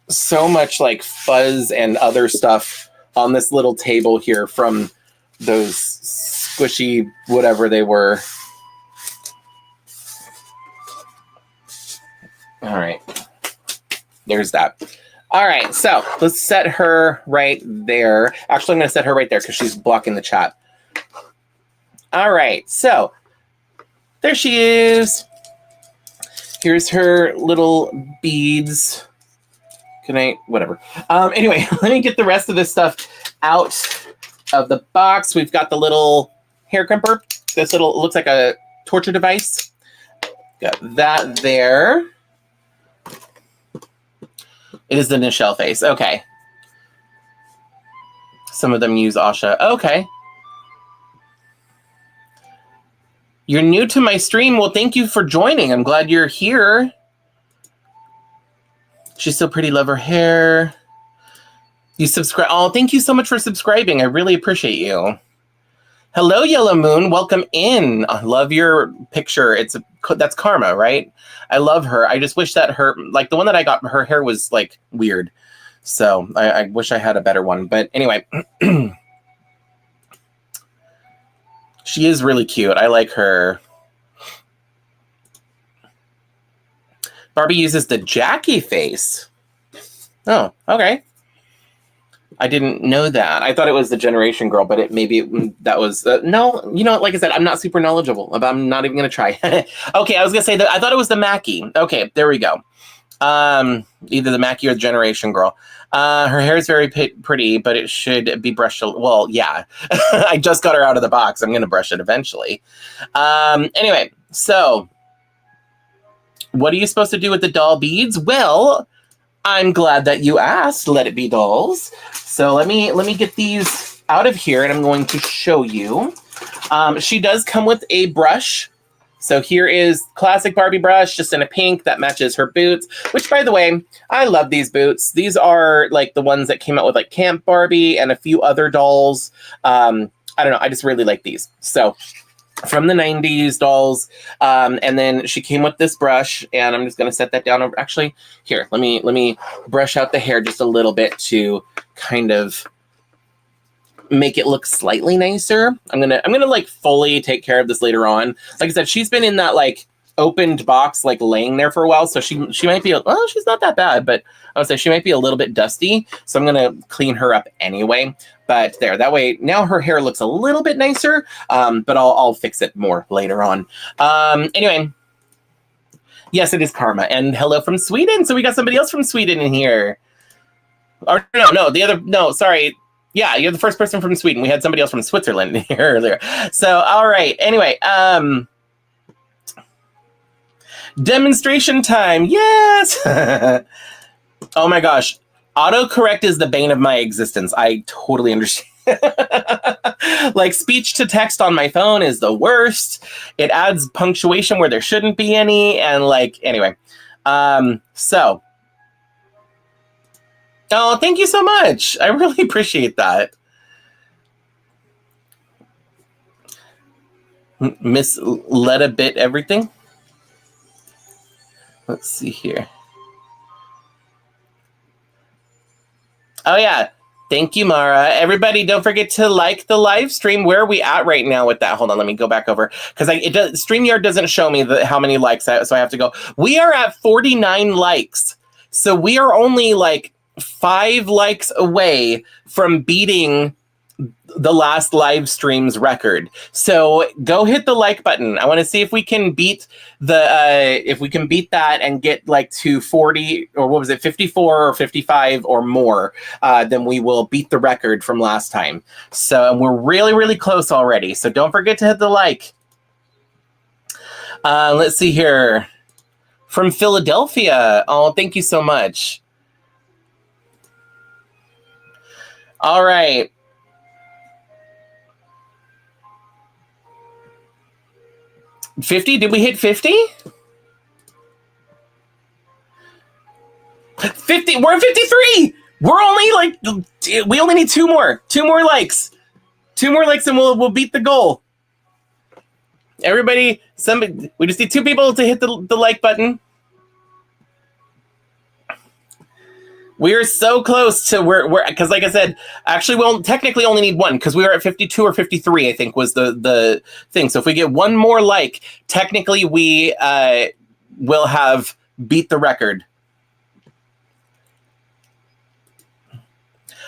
so much, like, fuzz and other stuff on this little table here from those squishy whatever they were. All right. There's that. All right, so let's set her right there. Actually, I'm going to set her right there because she's blocking the chat. All right, so there she is. Here's her little beads. Good night, whatever. Anyway, let me get the rest of this stuff out of the box. We've got the little hair crimper. This little, looks like a torture device. Got that there. It is the Nichelle face. Okay. Some of them use Asha. Okay. You're new to my stream. Well, thank you for joining. I'm glad you're here. She's so pretty. Love her hair. You subscribe. Oh, thank you so much for subscribing. I really appreciate you. Hello, Yellow Moon. Welcome in. I love your picture. That's Karma, right? I love her. I just wish that her, like the one that I got, her hair was like weird. So I wish I had a better one. But anyway. She is really cute. I like her. Barbie uses the Jackie face. Oh, okay. I didn't know that. I thought it was the Generation Girl, but that was... no, you know, like I said, I'm not super knowledgeable. I'm not even going to try. Okay, I was going to say that I thought it was the Mackie. Okay, there we go. Either the Mackie or the Generation Girl. Her hair is very pretty, but it should be brushed. Well, yeah. I just got her out of the box. I'm going to brush it eventually. Anyway, so what are you supposed to do with the doll beads? Well, I'm glad that you asked. Let it be dolls. So let me get these out of here, and I'm going to show you. She does come with a brush. So here is classic Barbie brush, just in a pink that matches her boots, which, by the way, I love these boots. These are like the ones that came out with like Camp Barbie and a few other dolls. I don't know. I just really like these. So from the 90s dolls. And then she came with this brush, and I'm just going to set that down over. Actually, here, let me brush out the hair just a little bit to kind of make it look slightly nicer. I'm gonna like fully take care of this later on. Like I said, she's been in that like opened box, like laying there for a while, so she might be, well, she's not that bad, but I would say she might be a little bit dusty, so I'm gonna clean her up anyway. But there, that way now her hair looks a little bit nicer, but I'll fix it more later on. Anyway, yes, it is Karma, and hello from Sweden. So we got somebody else from Sweden in here. Or no, sorry. Yeah, you're the first person from Sweden. We had somebody else from Switzerland here earlier. So, all right. Anyway, demonstration time. Yes. Oh my gosh. Autocorrect is the bane of my existence. I totally understand. Like speech to text on my phone is the worst. It adds punctuation where there shouldn't be any. And like, anyway, so. Oh, thank you so much. I really appreciate that. Miss Letta bit everything. Let's see here. Oh, yeah. Thank you, Mara. Everybody, don't forget to like the live stream. Where are we at right now with that? Hold on, let me go back over. Because StreamYard doesn't show me how many likes, so I have to go. We are at 49 likes. So we are only like 5 likes away from beating the last live stream's record. So go hit the like button. I want to see if we can beat that and get like to 40, or what was it, 54 or 55 or more, then we will beat the record from last time. So we're really, really close already. So don't forget to hit the like. Let's see here. From Philadelphia. Oh, thank you so much. All right. $50? Did we hit 50? 50. We're at 53. We're only like, we only need 2 more. 2 more likes. 2 more likes and we'll beat the goal. Everybody, we just need 2 people to hit the like button. We're so close to where because like I said, actually we'll technically only need 1 because we were at 52 or 53, I think was the thing. So if we get 1 more like, technically we will have beat the record.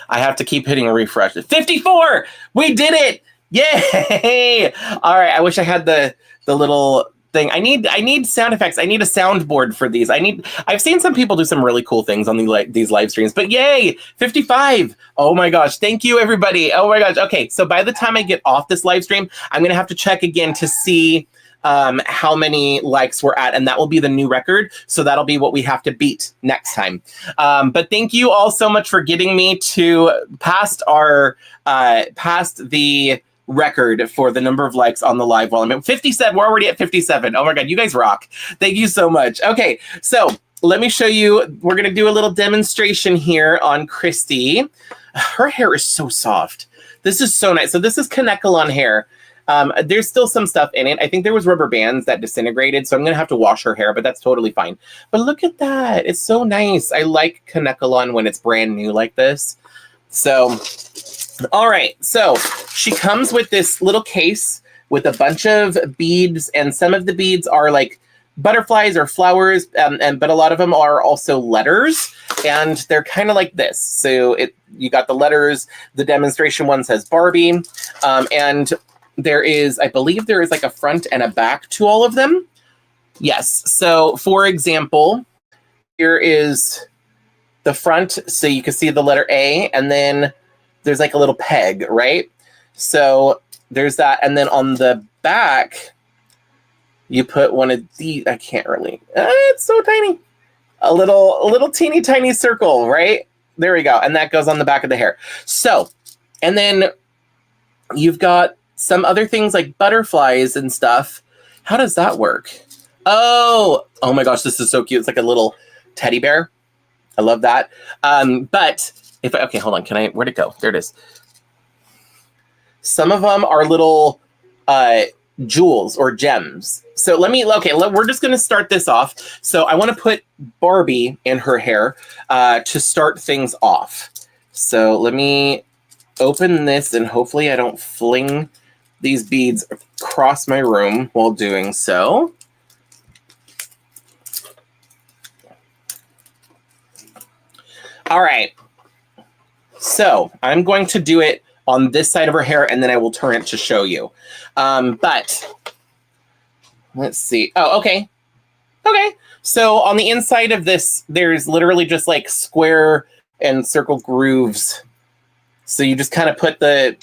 I have to keep hitting refresh. 54! We did it! Yay! All right, I wish I had the little thing. I need sound effects. I need a soundboard for these. I've seen some people do some really cool things on these live streams, but yay, 55. Oh my gosh. Thank you, everybody. Oh my gosh. Okay. So by the time I get off this live stream, I'm going to have to check again to see how many likes we're at, and that will be the new record. So that'll be what we have to beat next time. But thank you all so much for getting me to past the record for the number of likes on the live while I'm at 57. We're already at 57. Oh my God, you guys rock. Thank you so much. Okay, so let me show you. We're going to do a little demonstration here on Christie. Her hair is so soft. This is so nice. So this is Kanekalon hair. There's still some stuff in it. I think there was rubber bands that disintegrated, so I'm going to have to wash her hair, but that's totally fine. But look at that. It's so nice. I like Kanekalon when it's brand new like this. So, all right. So she comes with this little case with a bunch of beads, and some of the beads are like butterflies or flowers, but a lot of them are also letters, and they're kind of like this. So you got the letters. The demonstration one says Barbie, and there is, I believe there is like a front and a back to all of them. Yes. So for example, here is the front, so you can see the letter A, and then there's like a little peg, right? So there's that, and then on the back, you put one of these. I can't really. It's so tiny. A little teeny tiny circle, right? There we go, and that goes on the back of the hair. So, and then you've got some other things like butterflies and stuff. How does that work? Oh my gosh, this is so cute. It's like a little teddy bear. I love that. But if okay, hold on. Where'd it go? There it is. Some of them are little jewels or gems. So we're just going to start this off. So I want to put Barbie in her hair to start things off. So let me open this, and hopefully I don't fling these beads across my room while doing so. All right. So I'm going to do it on this side of her hair, and then I will turn it to show you. But let's see. Oh, okay. Okay. So on the inside of this, there's literally just like square and circle grooves. So you just kind of put the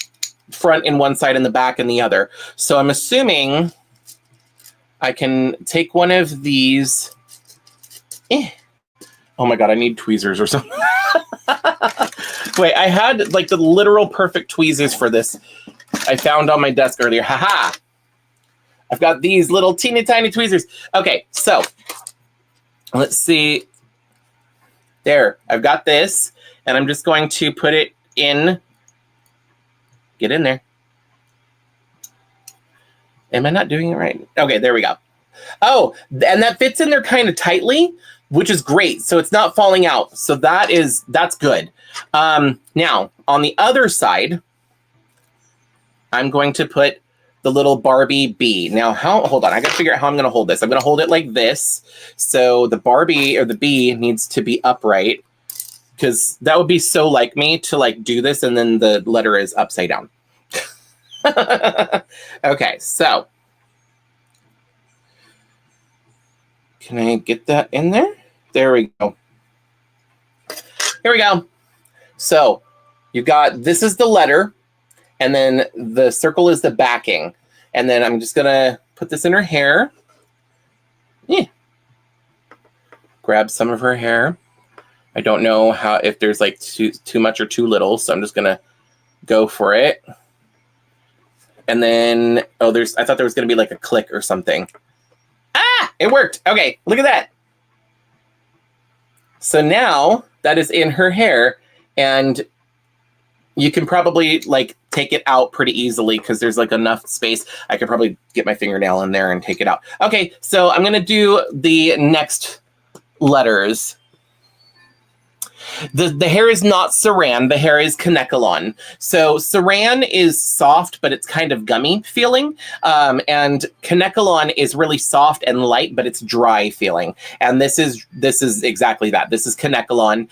front in one side and the back in the other. So I'm assuming I can take one of these. Oh my God, I need tweezers or something. Wait, I had like the literal perfect tweezers for this. I found on my desk earlier. Haha. I've got these little teeny tiny tweezers. Okay, so let's see. There, I've got this, and I'm just going to put it in. Get in there. Am I not doing it right? Okay, there we go. Oh, and that fits in there kind of tightly, which is great. So it's not falling out. So that's good. Now, on the other side, I'm going to put the little Barbie bee. Now, hold on. I got to figure out how I'm going to hold this. I'm going to hold it like this. So the Barbie or the bee needs to be upright, because that would be so like me to like do this and then the letter is upside down. Okay, so can I get that in there? There we go. Here we go. So you've got, this is the letter, and then the circle is the backing. And then I'm just gonna put this in her hair. Yeah. Grab some of her hair. I don't know if there's like too much or too little, so I'm just gonna go for it. And then, I thought there was gonna be like a click or something. Ah, it worked. Okay, look at that. So now that is in her hair, and you can probably like take it out pretty easily because there's like enough space. I could probably get my fingernail in there and take it out. Okay, so I'm gonna do the next letters. The hair is not saran, the hair is Kanekalon. So saran is soft, but it's kind of gummy feeling. And Kanekalon is really soft and light, but it's dry feeling. And this is exactly that. This is Kanekalon.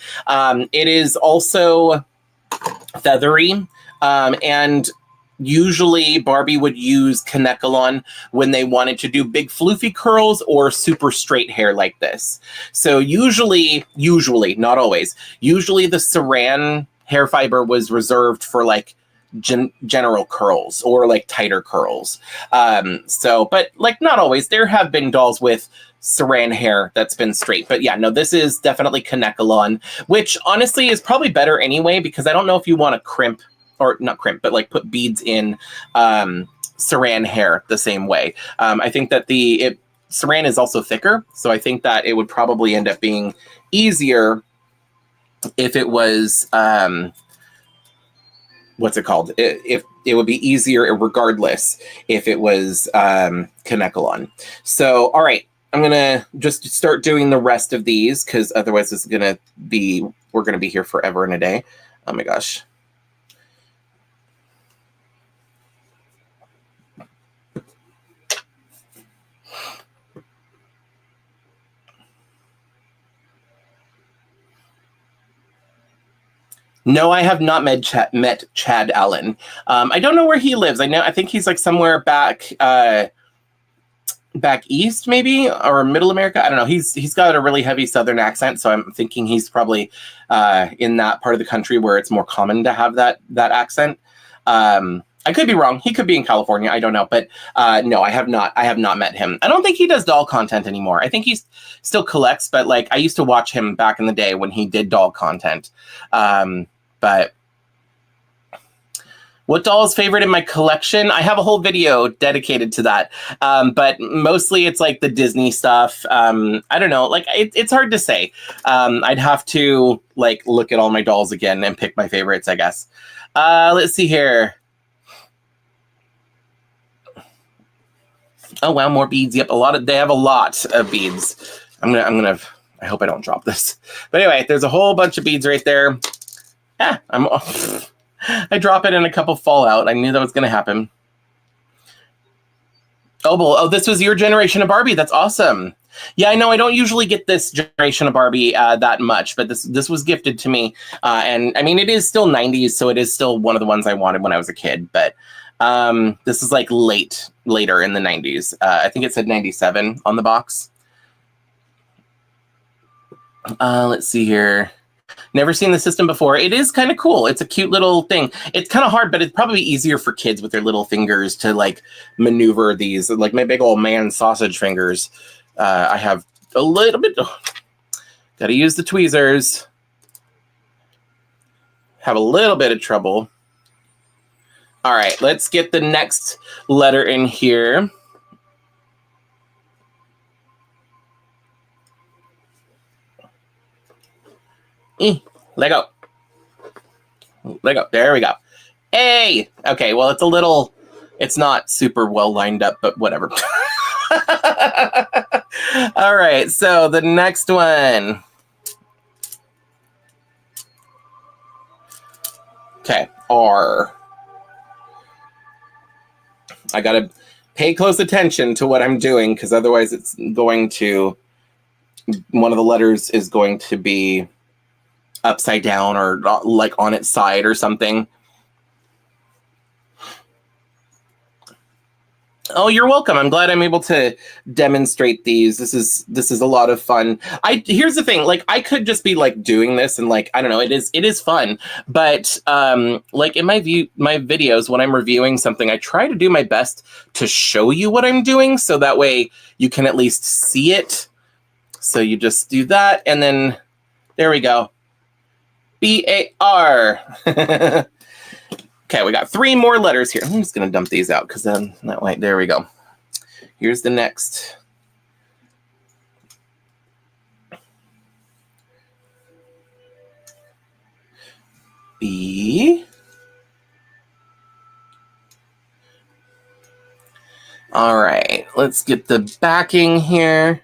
It is also feathery. And usually Barbie would use Kanekalon when they wanted to do big floofy curls or super straight hair like this. So usually, not always, usually the saran hair fiber was reserved for like general curls or like tighter curls. But like not always. There have been dolls with saran hair that's been straight. But yeah, no, this is definitely Kanekalon, which honestly is probably better anyway, because I don't know if you want to crimp, or not crimp, but like put beads in saran hair the same way. I think that saran is also thicker, so I think that it would probably end up being easier if it was, what's it called? If it would be easier regardless if it was Kanekalon. So, all right, I'm gonna just start doing the rest of these, because otherwise we're gonna be here forever and a day. Oh my gosh. No, I have not met Chad Allen. I don't know where he lives. I think he's like somewhere back back east, maybe, or middle America. I don't know. He's got a really heavy Southern accent, so I'm thinking he's probably in that part of the country where it's more common to have that accent. I could be wrong. He could be in California. I don't know. But no, I have not met him. I don't think he does doll content anymore. I think he still collects, but like I used to watch him back in the day when he did doll content. But what doll is favorite in my collection? I have a whole video dedicated to that. But mostly it's like the Disney stuff. I don't know. Like it's hard to say. I'd have to like look at all my dolls again and pick my favorites, I guess. Let's see here. Oh wow, more beads. Yep, they have a lot of beads. I hope I don't drop this. But anyway, there's a whole bunch of beads right there. Yeah, I drop it and a couple fall out. I knew that was gonna happen. Oh, this was your generation of Barbie. That's awesome. Yeah, I know I don't usually get this generation of Barbie that much, but this was gifted to me. And I mean, it is still 90s, so it is still one of the ones I wanted when I was a kid. But this is like later in the 90s. I think it said 97 on the box. Let's see here. Never seen the system before. It is kind of cool. It's a cute little thing. It's kind of hard, but it's probably easier for kids with their little fingers to like maneuver these. Like my big old man sausage fingers. I have a little bit. Got to use the tweezers. Have a little bit of trouble. All right, let's get the next letter in here. Let go. There we go. Hey! Okay, well, it's not super well lined up, but whatever. All right, so the next one. Okay, R. I gotta pay close attention to what I'm doing because otherwise it's going to, one of the letters is going to be upside down or like on its side or something. Oh, you're welcome. I'm glad I'm able to demonstrate these. This is a lot of fun. Here's the thing, like I could just be like doing this and like I don't know, it is fun, but like in my videos when I'm reviewing something, I try to do my best to show you what I'm doing so that way you can at least see it. So you just do that and then there we go. B-A-R. Okay, we got 3 more letters here. I'm just going to dump these out because then that way, there we go. Here's the next. B. All right, let's get the backing here.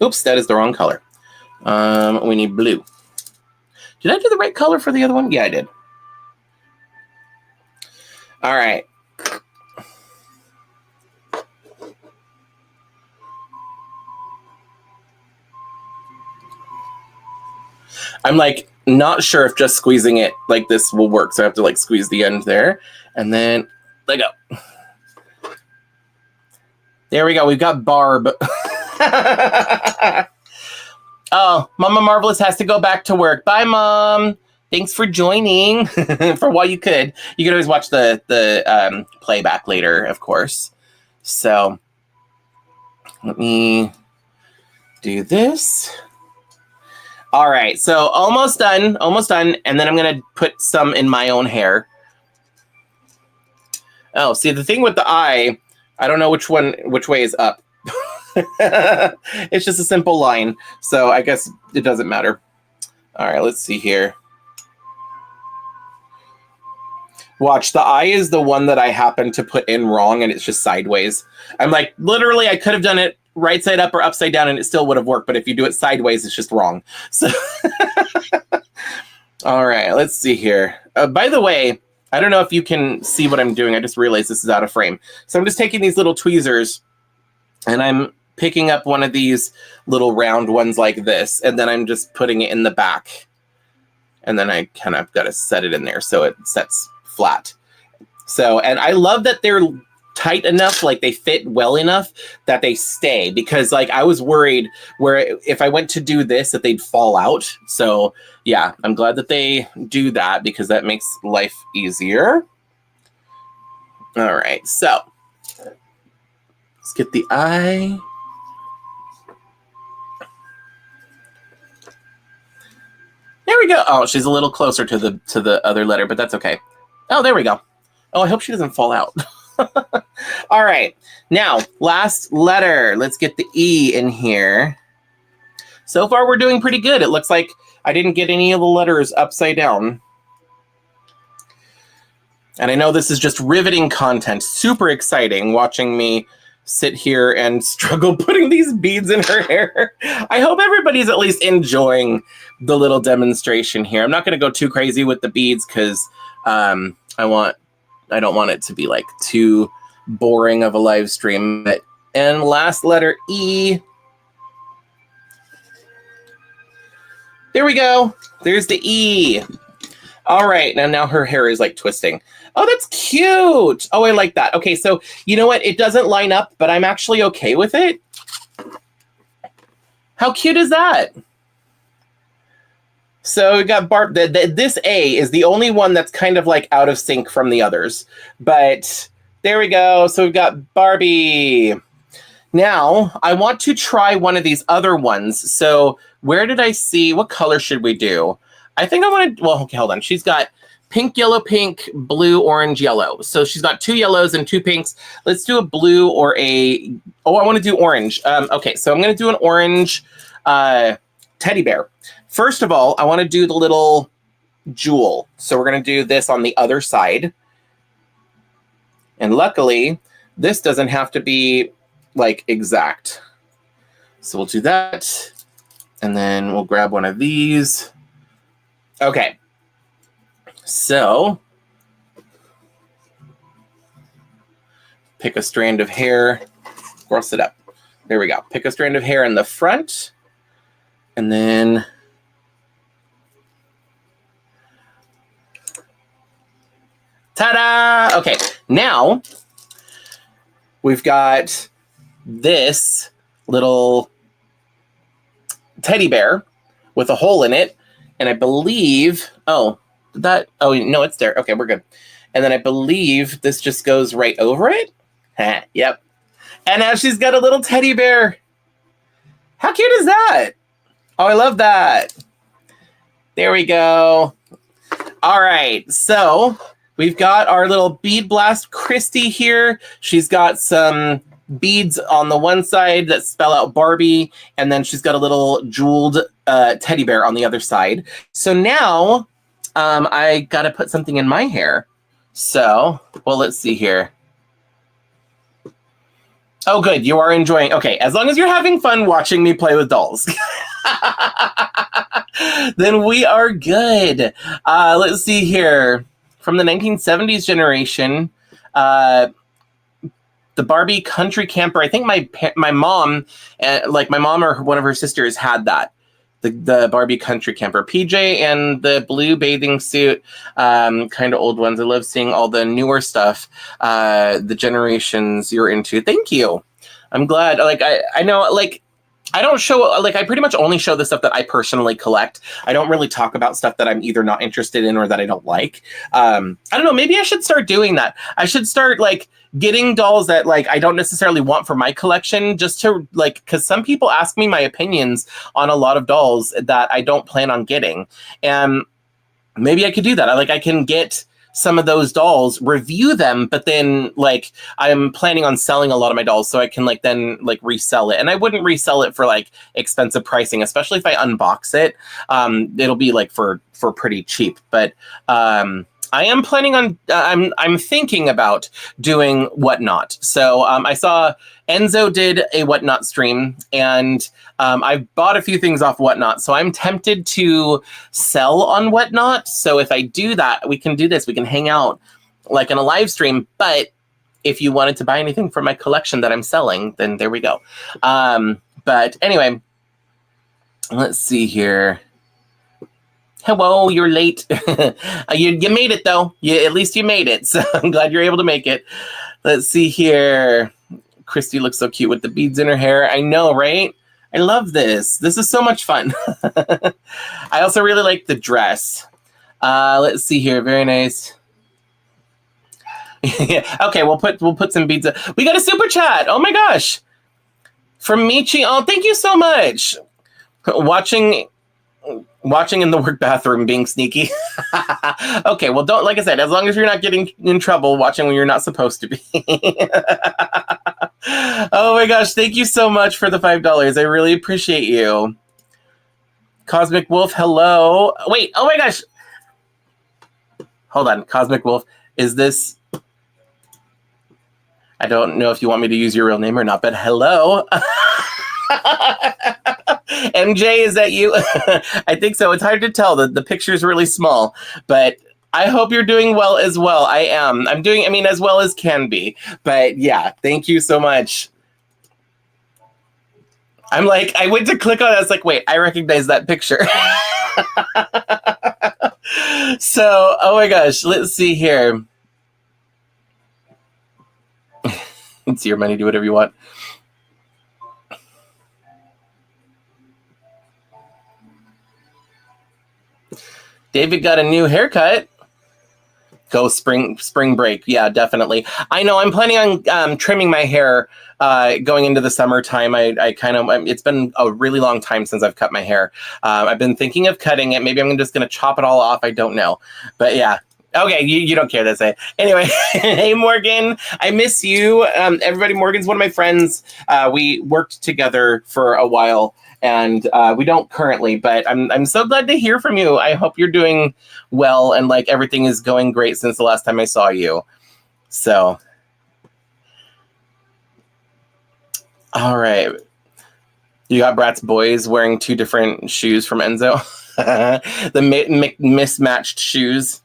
Oops, that is the wrong color. We need blue. Did I do the right color for the other one? Yeah, I did. All right. I'm like not sure if just squeezing it like this will work. So I have to like squeeze the end there and then let go. There we go. We've got Barb. Oh, Mama Marvelous has to go back to work. Bye, Mom. Thanks for joining for while you could. You could always watch the playback later, of course. So let me do this. All right, so almost done. And then I'm going to put some in my own hair. Oh, see, the thing with the eye, I don't know which way is up. It's just a simple line, so I guess it doesn't matter. All right, let's see here. Watch, the eye is the one that I happen to put in wrong, and it's just sideways. I'm like, literally, I could have done it right side up or upside down, and it still would have worked, but if you do it sideways, it's just wrong. So, all right, let's see here. By the way, I don't know if you can see what I'm doing. I just realized this is out of frame. So I'm just taking these little tweezers, and I'm picking up one of these little round ones like this, and then I'm just putting it in the back. And then I kind of got to set it in there so it sets flat. So, and I love that they're tight enough, like they fit well enough that they stay, because like I was worried where if I went to do this that they'd fall out. So yeah, I'm glad that they do that because that makes life easier. All right, so let's get the eye. There we go. Oh, she's a little closer to the other letter, but that's okay. Oh, there we go. Oh, I hope she doesn't fall out. All right. Now, last letter. Let's get the E in here. So far, we're doing pretty good. It looks like I didn't get any of the letters upside down. And I know this is just riveting content. Super exciting watching me sit here and struggle putting these beads in her hair. I hope everybody's at least enjoying the little demonstration here. I'm not going to go too crazy with the beads because I don't want it to be like too boring of a live stream. And last letter E. There we go. There's the E. All right. Now her hair is like twisting. Oh, that's cute. Oh, I like that. Okay, so you know what? It doesn't line up, but I'm actually okay with it. How cute is that? So we got Barb. This A is the only one that's kind of like out of sync from the others. But there we go. So we've got Barbie. Now, I want to try one of these other ones. So where did I see? What color should we do? I think I want to, well, okay, hold on. She's got pink, yellow, pink, blue, orange, yellow. So she's got 2 yellows and 2 pinks. Let's do a blue or a, oh, I want to do orange. Okay, so I'm going to do an orange teddy bear. First of all, I want to do the little jewel. So we're going to do this on the other side. And luckily, this doesn't have to be like exact. So we'll do that. And then we'll grab one of these. Okay. So pick a strand of hair, gross it up. There we go. Pick a strand of hair in the front. And then ta-da! Okay, now we've got this little teddy bear with a hole in it. And I believe, oh, no, it's there. Okay, we're good. And then I believe this just goes right over it. Yep. And now she's got a little teddy bear. How cute is that? Oh, I love that. There we go. All right, so we've got our little Bead Blast Christie here. She's got some beads on the one side that spell out Barbie, and then she's got a little jeweled teddy bear on the other side. So now I got to put something in my hair. So, well, let's see here. Oh, good. You are enjoying. Okay, as long as you're having fun watching me play with dolls, then we are good. Let's see here. From the 1970s generation, the Barbie Country Camper. I think my mom, like my mom or one of her sisters had that. The Barbie Country Camper. PJ and the blue bathing suit, kind of old ones. I love seeing all the newer stuff, the generations you're into. Thank you. I'm glad. Like, I know, like, I don't show, like, I pretty much only show the stuff that I personally collect. I don't really talk about stuff that I'm either not interested in or that I don't like. I don't know, maybe I should start doing that. I should start, like, getting dolls that, like, I don't necessarily want for my collection, just to, like, because some people ask me my opinions on a lot of dolls that I don't plan on getting. And maybe I could do that. I can get some of those dolls, review them, but then, like, I'm planning on selling a lot of my dolls so I can, like, then, like, resell it. And I wouldn't resell it for, like, expensive pricing, especially if I unbox it. It'll be, like, for pretty cheap. But I am planning on, I'm thinking about doing Whatnot. So I saw Enzo did a Whatnot stream, and I bought a few things off Whatnot. So I'm tempted to sell on Whatnot. So if I do that, we can do this. We can hang out like in a live stream. But if you wanted to buy anything from my collection that I'm selling, then there we go. But anyway, let's see here. Hello, you're late. You made it though. At least you made it. So I'm glad you're able to make it. Let's see here. Christy looks so cute with the beads in her hair. I know, right? I love this. This is so much fun. I also really like the dress. Let's see here. Very nice. Yeah. Okay, we'll put some beads. We got a super chat. Oh my gosh. From Michi. Oh, thank you so much. Watching in the work bathroom, being sneaky. Okay, well, don't, like I said, as long as you're not getting in trouble watching when you're not supposed to be. Oh my gosh, thank you so much for the $5. I really appreciate you. Cosmic Wolf, hello. Wait, oh my gosh. Hold on, Cosmic Wolf, is this... I don't know if you want me to use your real name or not, but hello. MJ, is that you? I think so. It's hard to tell. The picture's really small, but I hope you're doing well as well. I am. I'm doing, I mean, as well as can be. But yeah, thank you so much. I'm like, I went to click on it. I was like, wait, I recognize that picture. So, oh my gosh, let's see here. It's your money. Do whatever you want. David got a new haircut. Go spring break. Yeah, definitely. I know. I'm planning on trimming my hair going into the summertime. I kind of, it's been a really long time since I've cut my hair. I've been thinking of cutting it. Maybe I'm just going to chop it all off. I don't know. But yeah. Okay, you don't care, that's it. Anyway, hey, Morgan, I miss you. Everybody, Morgan's one of my friends. We worked together for a while, and we don't currently, but I'm so glad to hear from you. I hope you're doing well, and like everything is going great since the last time I saw you. So, all right. You got Brat's boys wearing 2 different shoes from Enzo. The mismatched shoes.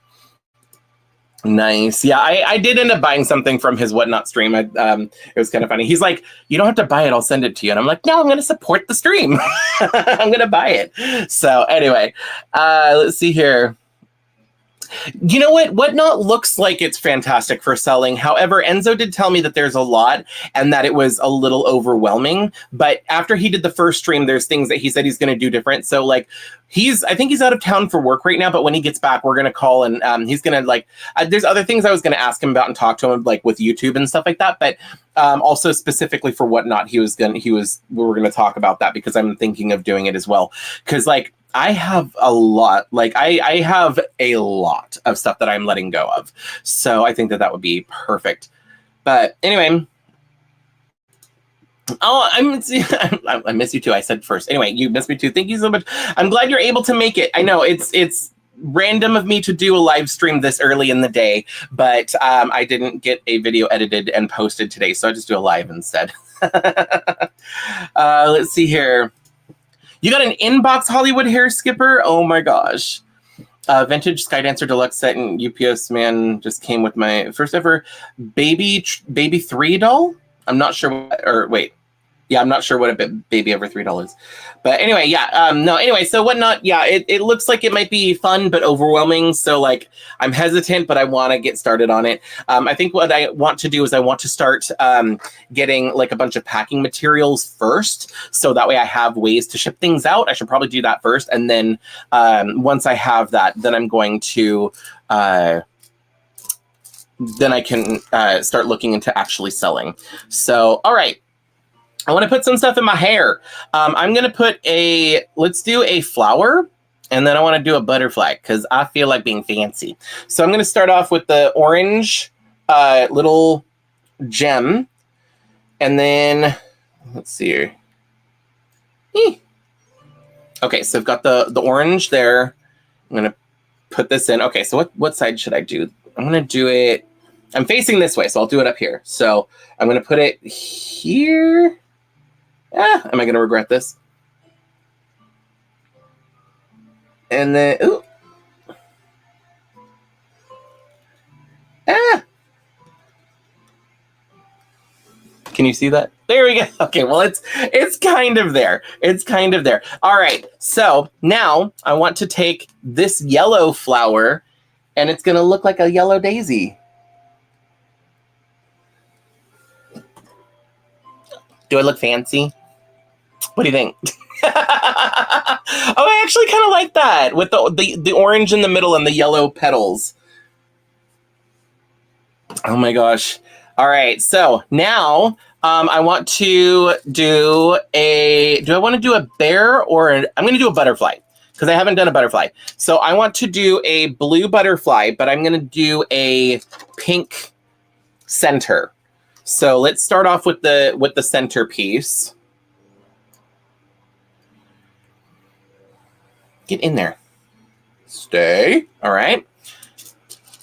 Nice. Yeah, I did end up buying something from his Whatnot stream. It was kind of funny. He's like, you don't have to buy it, I'll send it to you. And I'm like, no, I'm going to support the stream. I'm going to buy it. So anyway, let's see here. You know what? Whatnot looks like it's fantastic for selling. However, Enzo did tell me that there's a lot and that it was a little overwhelming. But after he did the first stream, there's things that he said he's going to do different. So like, I think he's out of town for work right now. But when he gets back, we're going to call and he's going to like, there's other things I was going to ask him about and talk to him like with YouTube and stuff like that. But also specifically for Whatnot, we were going to talk about that because I'm thinking of doing it as well. Because like, I have a lot, like I have a lot of stuff that I'm letting go of. So I think that would be perfect. But anyway, oh, I miss you too. I said first. Anyway, you miss me too. Thank you so much. I'm glad you're able to make it. I know it's random of me to do a live stream this early in the day, but I didn't get a video edited and posted today. So I just do a live instead. Let's see here. You got an inbox Hollywood hair skipper? Oh my gosh. Vintage Skydancer Deluxe set and UPS man just came with my first ever baby 3 doll. I'm not sure what, or wait. Yeah, I'm not sure what a baby over $3. But anyway, yeah. No, anyway, so Whatnot, yeah, it looks like it might be fun but overwhelming. So like I'm hesitant, but I want to get started on it. I think what I want to do is I want to start getting like a bunch of packing materials first. So that way I have ways to ship things out. I should probably do that first. And then once I have that, then I'm going to then I can start looking into actually selling. So, all right. I want to put some stuff in my hair. I'm going to put let's do a flower, and then I want to do a butterfly because I feel like being fancy. So I'm going to start off with the orange little gem, and then let's see here. Okay, so I've got the orange there. I'm going to put this in. Okay, so what side should I do? I'm going to do it. I'm facing this way, so I'll do it up here. So I'm going to put it here. Am I going to regret this? And then, ooh. Can you see that? There we go. Okay, well, it's kind of there. It's kind of there. All right, so now I want to take this yellow flower, and it's going to look like a yellow daisy. Do I look fancy? What do you think? Oh, I actually kind of like that with the orange in the middle and the yellow petals. Oh my gosh. All right, so now I want to do do I want to do a bear or I'm going to do a butterfly because I haven't done a butterfly. So I want to do a blue butterfly, but I'm going to do a pink center. So let's start off with the centerpiece. Get in there. Stay. All right.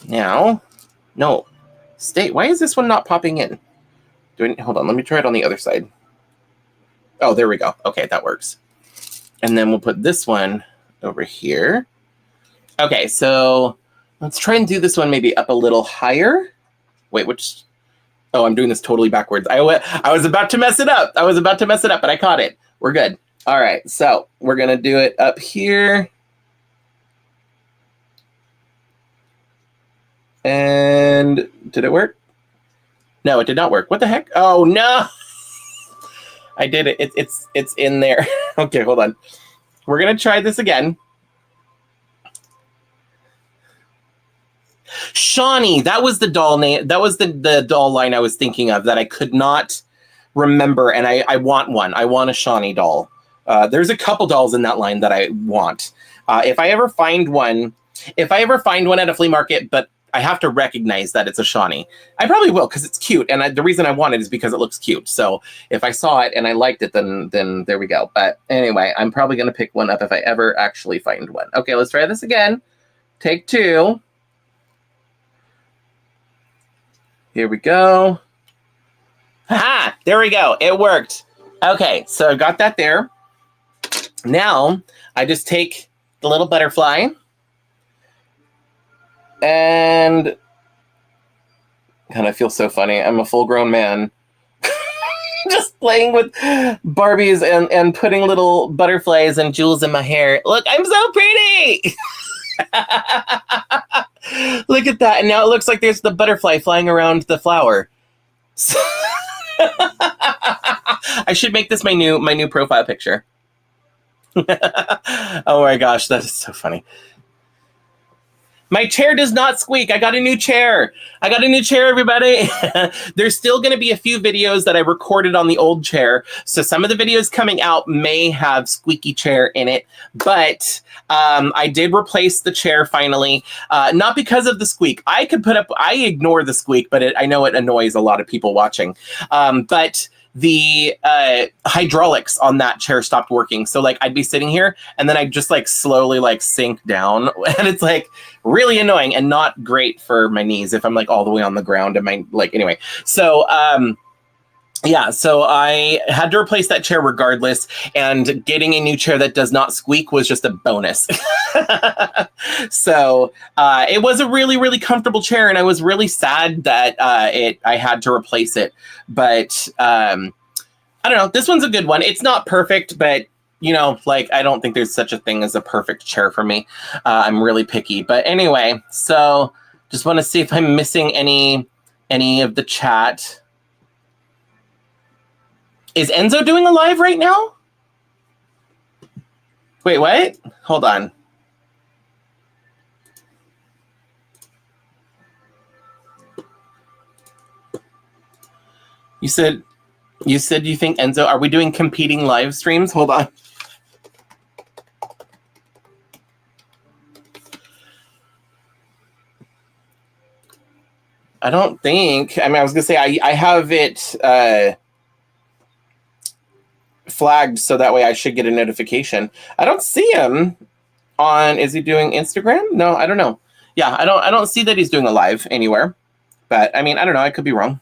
Now, no. Stay. Why is this one not popping in? Hold on. Let me try it on the other side. Oh, there we go. Okay, that works. And then we'll put this one over here. Okay, so let's try and do this one maybe up a little higher. Wait, which... Oh, I'm doing this totally backwards. I was about to mess it up. But I caught it. We're good. All right, so we're going to do it up here. And did it work? No, it did not work. What the heck? Oh, no. I did it. It's in there. Okay, hold on. We're going to try this again. Shawnee, that was the doll name. That was the doll line I was thinking of that I could not remember, and I want one. I want a Shawnee doll. There's a couple dolls in that line that I want. If I ever find one at a flea market, but I have to recognize that it's a Shawnee, I probably will because it's cute, and the reason I want it is because it looks cute. So if I saw it and I liked it, then there we go. But anyway, I'm probably going to pick one up if I ever actually find one. Okay, let's try this again. Take two. Here we go. Ha! There we go. It worked. Okay, so I got that there. Now I just take the little butterfly and God, I feel so funny. I'm a full-grown man just playing with Barbies and putting little butterflies and jewels in my hair. Look, I'm so pretty. Look at that. And now it looks like there's the butterfly flying around the flower. I should make this my new profile picture. Oh my gosh, that is so funny. My chair does not squeak. I got a new chair. Everybody. There's still going to be a few videos that I recorded on the old chair. So some of the videos coming out may have squeaky chair in it. But I did replace the chair finally. Not because of the squeak. I ignore the squeak, but I know it annoys a lot of people watching. But the hydraulics on that chair stopped working. So like I'd be sitting here and then I'd just like slowly like sink down, and it's like really annoying and not great for my knees if I'm like all the way on the ground and my like anyway. So yeah, so I had to replace that chair regardless, and getting a new chair that does not squeak was just a bonus. So it was a really, really comfortable chair, and I was really sad that I had to replace it. But I don't know, this one's a good one. It's not perfect, but you know, like I don't think there's such a thing as a perfect chair for me. I'm really picky. But anyway, so just want to see if I'm missing any of the chat. Is Enzo doing a live right now? Wait, what? Hold on. You said you think Enzo, are we doing competing live streams? Hold on. I don't think, I mean, I was gonna say I have it flagged so that way I should get a notification. I don't see him on, is he doing Instagram? No, I don't know. Yeah, I don't see that he's doing a live anywhere. But I mean, I don't know, I could be wrong.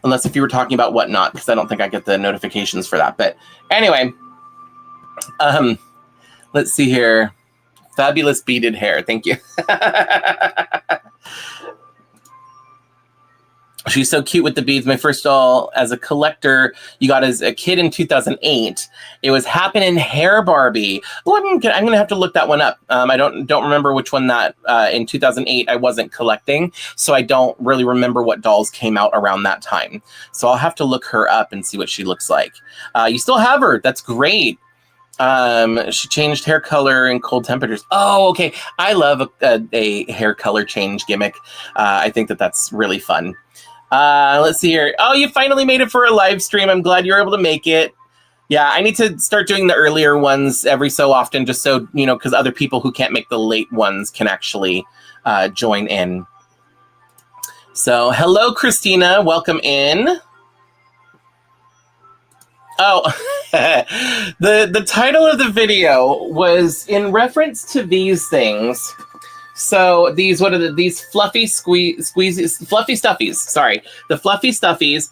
Unless if you were talking about Whatnot, because I don't think I get the notifications for that. But anyway, let's see here. Fabulous beaded hair. Thank you. She's so cute with the beads. My first doll as a collector, you got as a kid in 2008. It was Happening Hair Barbie. Oh, I'm gonna have to look that one up. I don't remember which one that in 2008 I wasn't collecting, so I don't really remember what dolls came out around that time. So I'll have to look her up and see what she looks like. You still have her. That's great. She changed hair color in cold temperatures. Oh, okay. I love a hair color change gimmick. I think that's really fun. Let's see here. Oh, you finally made it for a live stream. I'm glad you were able to make it. Yeah, I need to start doing the earlier ones every so often, just so, you know, because other people who can't make the late ones can actually join in. So, hello, Christina. Welcome in. Oh, the title of the video was in reference to these things. So these, what are these fluffy fluffy stuffies? Sorry, the fluffy stuffies.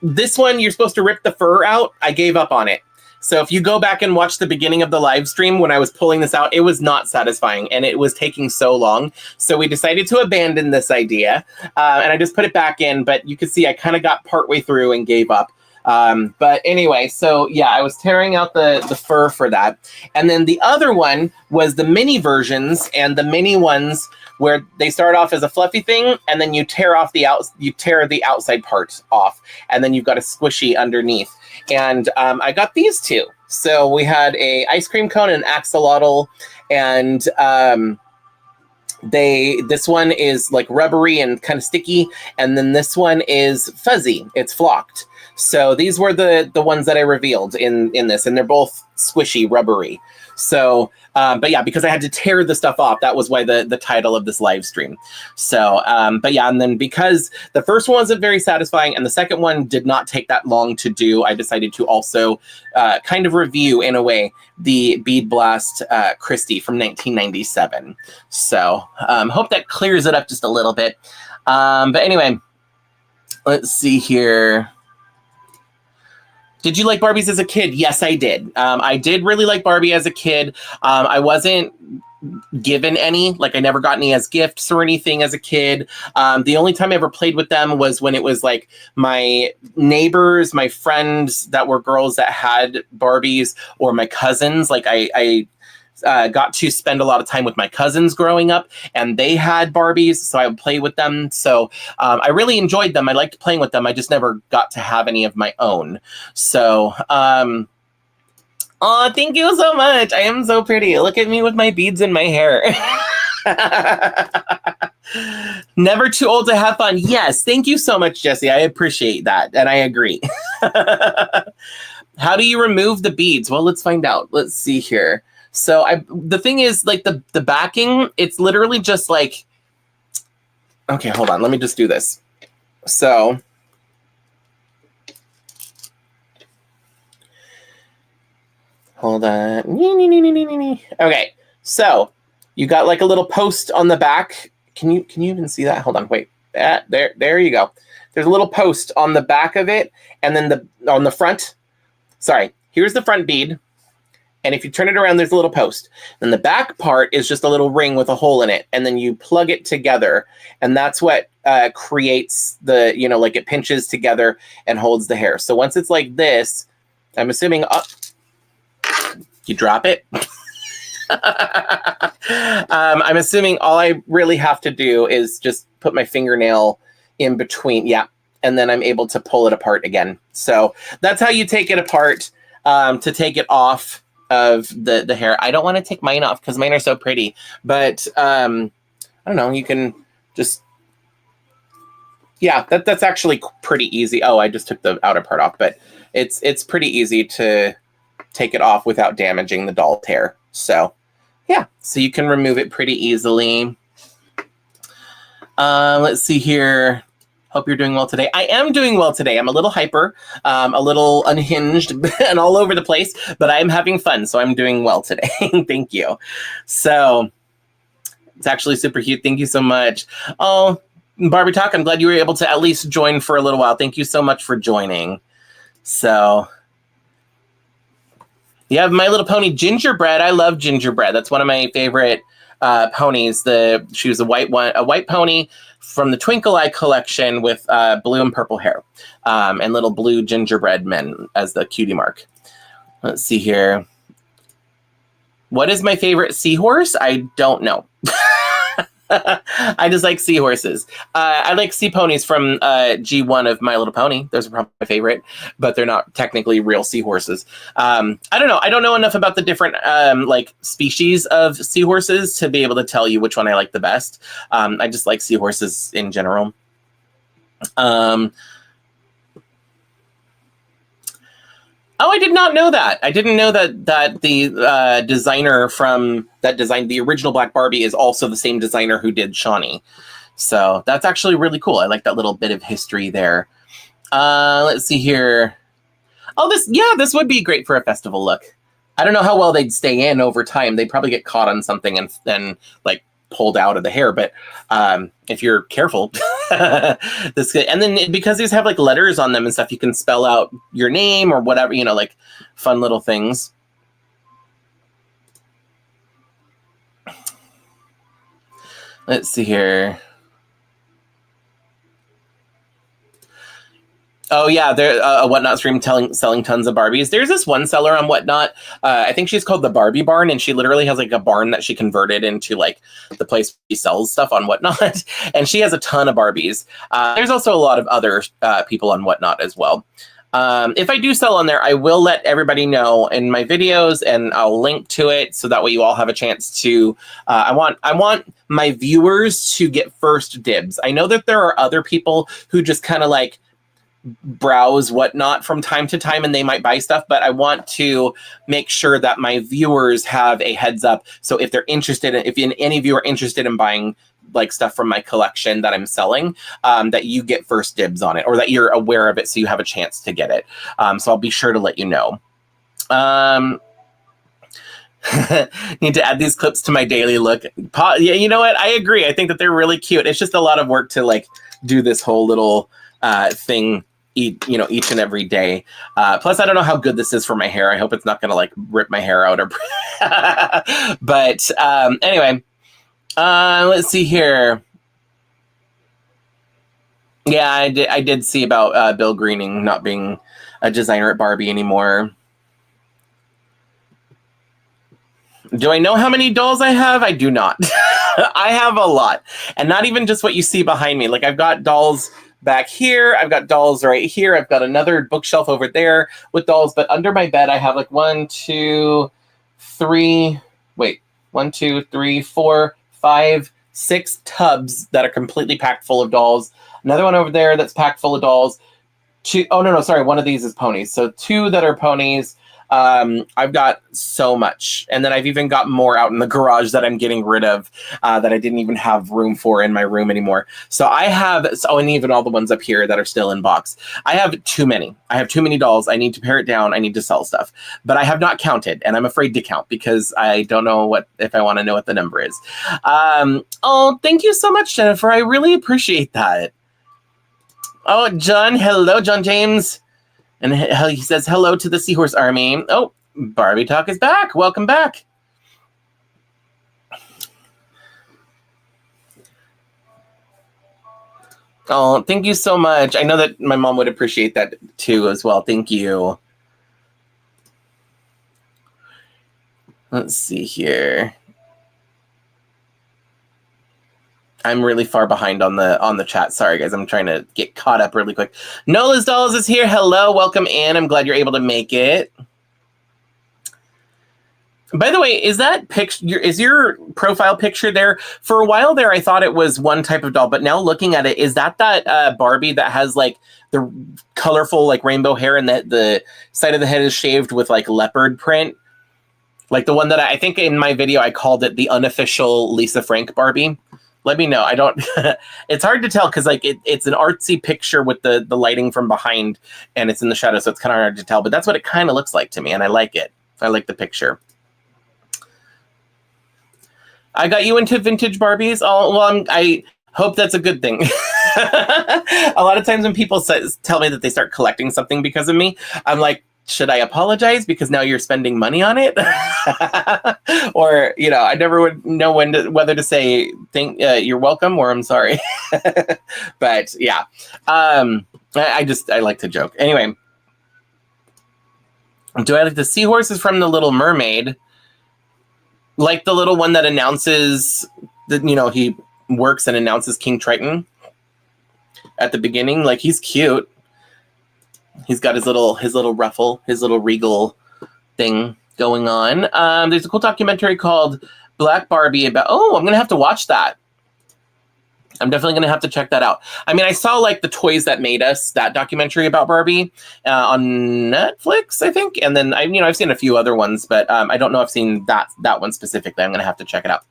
This one, you're supposed to rip the fur out. I gave up on it. So if you go back and watch the beginning of the live stream when I was pulling this out, it was not satisfying and it was taking so long. So we decided to abandon this idea, and I just put it back in. But you can see I kind of got partway through and gave up. But anyway, so yeah, I was tearing out the fur for that. And then the other one was the mini versions, and the mini ones where they start off as a fluffy thing and then you tear off the outside part off, and then you've got a squishy underneath. And I got these two. So we had a ice cream cone and axolotl, and this one is like rubbery and kind of sticky, and then this one is fuzzy. It's flocked. So these were the ones that I revealed in this, and they're both squishy, rubbery. So, but yeah, because I had to tear the stuff off, that was why the title of this live stream. So, but yeah, and then because the first one wasn't very satisfying and the second one did not take that long to do, I decided to also kind of review, in a way, the Bead Blast Christie from 1997. So, hope that clears it up just a little bit. But anyway, let's see here. Did you like Barbies as a kid? Yes, I did. I did really like Barbie as a kid. I wasn't given any, like I never got any as gifts or anything as a kid. The only time I ever played with them was when it was like my neighbors, my friends that were girls that had Barbies, or my cousins. Like I got to spend a lot of time with my cousins growing up, and they had Barbies, so I would play with them. So I really enjoyed them. I liked playing with them. I just never got to have any of my own. So, oh, thank you so much. I am so pretty. Look at me with my beads in my hair. Never too old to have fun. Yes, thank you so much, Jessie. I appreciate that, and I agree. How do you remove the beads? Well, let's find out. Let's see here. So the thing is, like the backing, it's literally just like, okay, hold on. Let me just do this. So hold on. Okay. So you got like a little post on the back. Can you even see that? Hold on. Wait. There you go. There's a little post on the back of it, and then on the front. Sorry. Here's the front bead. And if you turn it around, there's a little post. And the back part is just a little ring with a hole in it. And then you plug it together. And that's what creates the, you know, like it pinches together and holds the hair. So once it's like this, I'm assuming you drop it. I'm assuming all I really have to do is just put my fingernail in between. Yeah. And then I'm able to pull it apart again. So that's how you take it apart, to take it off of the hair. I don't want to take mine off because mine are so pretty, but I don't know, you can just, yeah, that's actually pretty easy. Oh, I just took the outer part off, but it's pretty easy to take it off without damaging the doll's hair. So yeah, so you can remove it pretty easily. Let's see here. Hope you're doing well today. I am doing well today. I'm a little hyper, a little unhinged, and all over the place, but I'm having fun, so I'm doing well today. Thank you. So it's actually super cute. Thank you so much. Oh, Barbie Talk, I'm glad you were able to at least join for a little while. Thank you so much for joining. So you have My Little Pony gingerbread. I love gingerbread. That's one of my favorite ponies. She was a white pony from the Twinkle Eye collection with blue and purple hair, and little blue gingerbread men as the cutie mark. Let's see here. What is my favorite seahorse? I don't know. I just like seahorses. I like sea ponies from G1 of My Little Pony. Those are probably my favorite, but they're not technically real seahorses. I don't know. I don't know enough about the different like species of seahorses to be able to tell you which one I like the best. I just like seahorses in general. Oh, I did not know that. I didn't know that the designer from that designed the original Black Barbie is also the same designer who did Shawnee. So that's actually really cool. I like that little bit of history there. Let's see here. Oh, this would be great for a festival look. I don't know how well they'd stay in over time. They'd probably get caught on something and then like pulled out of the hair, but if you're careful, and then because these have like letters on them and stuff, you can spell out your name or whatever, you know, like fun little things. Let's see here. Oh yeah, there a Whatnot stream selling tons of Barbies. There's this one seller on Whatnot. I think she's called the Barbie Barn, and she literally has like a barn that she converted into like the place she sells stuff on Whatnot. And she has a ton of Barbies. There's also a lot of other people on Whatnot as well. If I do sell on there, I will let everybody know in my videos, and I'll link to it so that way you all have a chance to. I want my viewers to get first dibs. I know that there are other people who just kind of like browse Whatnot from time to time and they might buy stuff, but I want to make sure that my viewers have a heads up. So if they're interested if any of you are interested in buying like stuff from my collection that I'm selling, that you get first dibs on it, or that you're aware of it so you have a chance to get it. So I'll be sure to let you know. Need to add these clips to my daily look. Yeah, you know what? I agree. I think that they're really cute. It's just a lot of work to like do this whole little thing each and every day. Plus, I don't know how good this is for my hair. I hope it's not going to like rip my hair out or. But anyway, let's see here. Yeah, I did see about Bill Greening not being a designer at Barbie anymore. Do I know how many dolls I have? I do not. I have a lot, and not even just what you see behind me. Like I've got dolls back here. I've got dolls right here. I've got another bookshelf over there with dolls, but under my bed, I have like 1, 2, 3, 4, 5, 6 tubs that are completely packed full of dolls. Another one over there that's packed full of dolls. Sorry. One of these is ponies. So 2 that are ponies. I've got so much. And then I've even got more out in the garage that I'm getting rid of, that I didn't even have room for in my room anymore. So I have, and even all the ones up here that are still in box. I have too many. I have too many dolls. I need to pare it down. I need to sell stuff, but I have not counted, and I'm afraid to count because I don't know if I want to know what the number is. Oh, thank you so much, Jennifer. I really appreciate that. Oh, John. Hello, John James. And he says, hello to the Seahorse Army. Oh, Barbie Talk is back. Welcome back. Oh, thank you so much. I know that my mom would appreciate that too as well. Thank you. Let's see here. I'm really far behind on the chat. Sorry, guys. I'm trying to get caught up really quick. Nola's Dolls is here. Hello. Welcome in. I'm glad you're able to make it. By the way, is that picture? Is your profile picture there? For a while there, I thought it was one type of doll, but now looking at it, is that Barbie that has like the colorful like rainbow hair and the side of the head is shaved with like leopard print? Like the one that I think in my video, I called it the unofficial Lisa Frank Barbie. Let me know. I don't. It's hard to tell because like it's an artsy picture with the lighting from behind, and it's in the shadow, so it's kind of hard to tell. But that's what it kind of looks like to me, and I like it. I like the picture. I got you into vintage Barbies. Oh well, I hope that's a good thing. A lot of times when people tell me that they start collecting something because of me, I'm like, should I apologize because now you're spending money on it? Or, you know, I never would know whether to say you're welcome or I'm sorry. But yeah, I like to joke. Anyway, do I like the seahorses from The Little Mermaid? Like the little one that announces that, you know, he works and announces King Triton at the beginning. Like, he's cute. He's got his little ruffle, his little regal thing going on. There's a cool documentary called Black Barbie about. Oh, I'm gonna have to watch that. I'm definitely gonna have to check that out. I mean, I saw like the Toys That Made Us, that documentary about Barbie on Netflix, I think, and then I've seen a few other ones, but I don't know if I've seen that one specifically. I'm gonna have to check it out.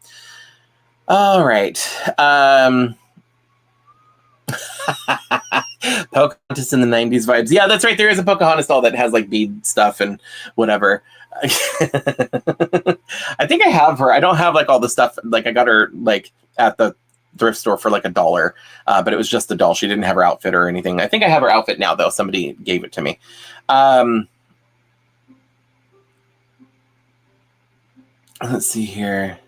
All right. Pocahontas in the 90s vibes. Yeah, that's right. There is a Pocahontas doll that has like bead stuff and whatever. I think I have her. I don't have like all the stuff. Like, I got her like at the thrift store for like $1, but it was just the doll. She didn't have her outfit or anything. I think I have her outfit now though. Somebody gave it to me. Let's see here.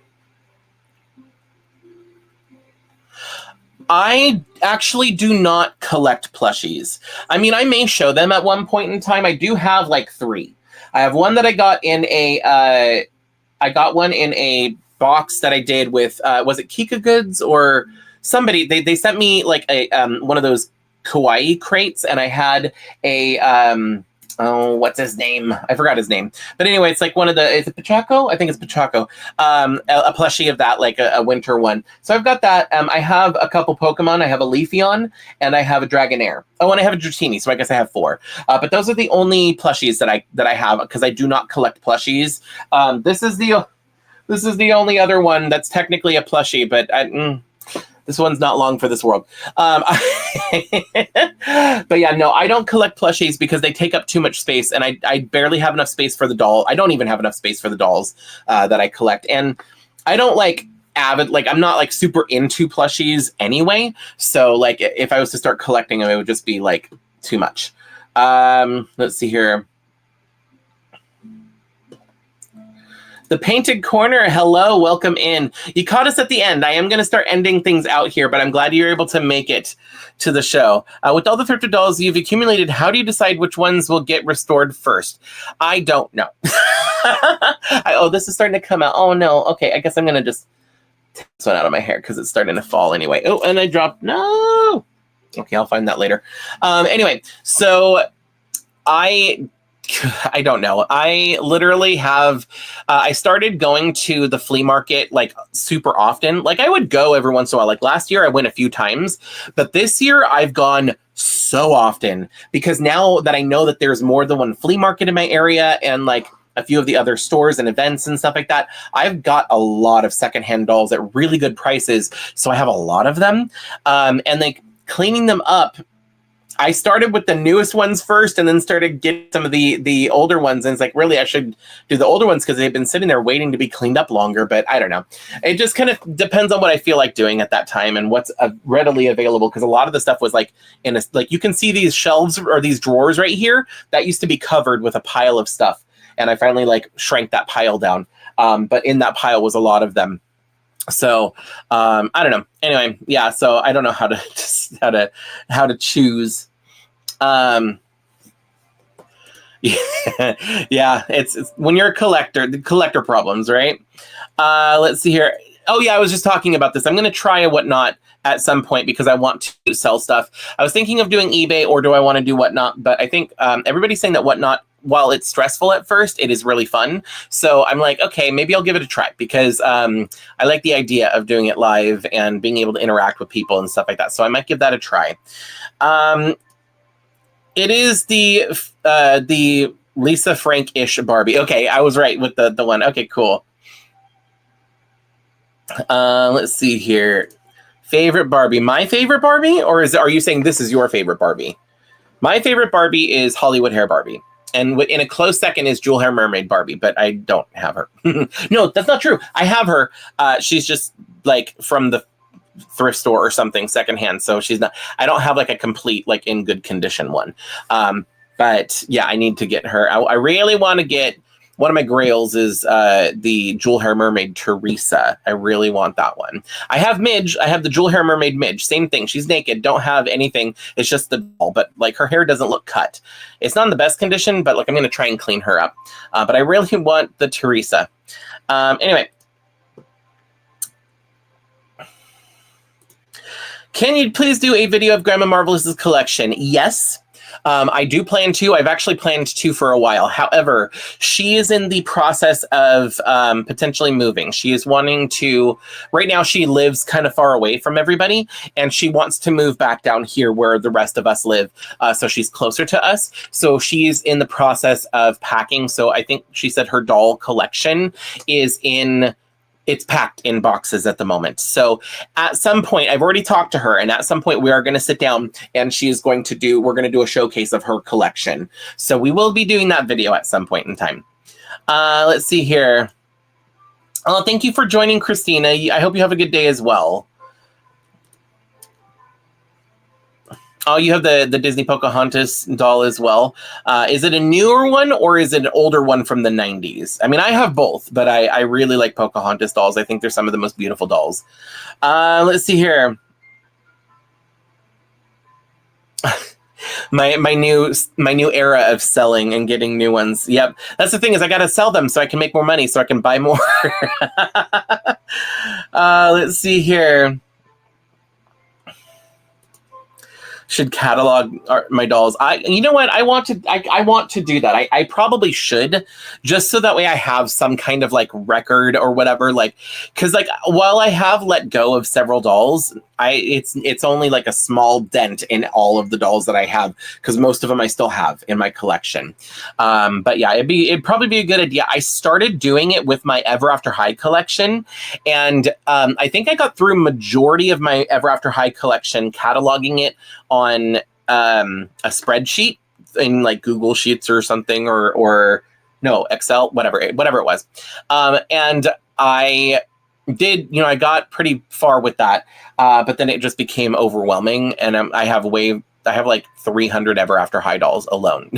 I actually do not collect plushies. I mean, I may show them at one point in time. I do have like 3. I have one that I got in a, I got one in a box that I did with, was it Kika Goods or somebody? They sent me like a one of those kawaii crates, and I had a oh, what's his name? I forgot his name. But anyway, it's like one of the, is it Pachaco? I think it's Pachaco. A plushie of that, like a winter one. So I've got that. I have a couple Pokemon. I have a Leafeon and I have a Dragonair. Oh, and I have a Dratini. So I guess I have 4. But those are the only plushies that I have, because I do not collect plushies. This is the only other one that's technically a plushie, but this one's not long for this world. But yeah, no, I don't collect plushies because they take up too much space, and I barely have enough space for the doll. I don't even have enough space for the dolls that I collect. And I don't like I'm not like super into plushies anyway. So like if I was to start collecting them, it would just be like too much. Let's see here. The Painted Corner, hello, welcome in. You caught us at the end. I am going to start ending things out here, but I'm glad you're able to make it to the show. With all the thrifted dolls you've accumulated, how do you decide which ones will get restored first? I don't know. Oh, this is starting to come out. Oh, no. Okay, I guess I'm going to just take this one out of my hair because it's starting to fall anyway. Oh, and I dropped. No. Okay, I'll find that later. Anyway, so I don't know. I literally have, I started going to the flea market like super often. Like I would go every once in a while. Like last year I went a few times, but this year I've gone so often because now that I know that there's more than one flea market in my area and like a few of the other stores and events and stuff like that, I've got a lot of secondhand dolls at really good prices. So I have a lot of them. And like cleaning them up, I started with the newest ones first and then started getting some of the older ones. And it's like, really, I should do the older ones because they've been sitting there waiting to be cleaned up longer. But I don't know. It just kind of depends on what I feel like doing at that time and what's readily available. Because a lot of the stuff was like in a, like you can see these shelves or these drawers right here that used to be covered with a pile of stuff. And I finally like shrank that pile down. But in that pile was a lot of them. So I don't know. Anyway, yeah. So I don't know how to choose. Yeah, it's when you're a collector, the collector problems, right? Let's see here. Oh yeah, I was just talking about this. I'm going to try a Whatnot at some point because I want to sell stuff. I was thinking of doing eBay or do I want to do Whatnot? But I think everybody's saying that Whatnot, while it's stressful at first, it is really fun. So I'm like, okay, maybe I'll give it a try because I like the idea of doing it live and being able to interact with people and stuff like that. So I might give that a try. It is the Lisa Frank-ish Barbie. Okay, I was right with the one. Okay, cool. Let's see here. Favorite Barbie. My favorite Barbie? Or are you saying this is your favorite Barbie? My favorite Barbie is Hollywood Hair Barbie. And in a close second is Jewel Hair Mermaid Barbie, but I don't have her. No, that's not true. I have her. She's just like from the thrift store or something secondhand. So she's not, I don't have like a complete, like in good condition one. But yeah, I need to get her. I really want to get one of my grails is the Jewel Hair Mermaid Teresa. I really want that one. I have Midge. I have the Jewel Hair Mermaid Midge. Same thing. She's naked. Don't have anything. It's just the doll. But like her hair doesn't look cut. It's not in the best condition, but like I'm going to try and clean her up. But I really want the Teresa. Anyway. Can you please do a video of Grandma Marvelous's collection? Yes. I do plan to. I've actually planned to for a while. However, she is in the process of potentially moving. She is wanting to, right now she lives kind of far away from everybody, and she wants to move back down here where the rest of us live. So she's closer to us. So she's in the process of packing. So I think she said her doll collection is it's packed in boxes at the moment. So at some point, I've already talked to her, and at some point we are going to sit down and we're going to do a showcase of her collection. So we will be doing that video at some point in time. Let's see here. Oh, thank you for joining, Christina. I hope you have a good day as well. Oh, you have the Disney Pocahontas doll as well. Is it a newer one or is it an older one from the 90s? I mean, I have both, but I really like Pocahontas dolls. I think they're some of the most beautiful dolls. Let's see here. my new era of selling and getting new ones. Yep, that's the thing is I got to sell them so I can make more money so I can buy more. Let's see here. Should catalog my dolls. You know what? I want to do that. I probably should, just so that way I have some kind of like record or whatever. Like, because like while I have let go of several dolls, it's only like a small dent in all of the dolls that I have, because most of them I still have in my collection. But yeah, it'd probably be a good idea. I started doing it with my Ever After High collection, and I think I got through majority of my Ever After High collection, cataloging it on a spreadsheet in like Google Sheets or something, or no, Excel, whatever it was. And I did, I got pretty far with that, but then it just became overwhelming, and I have like 300 Ever After High dolls alone.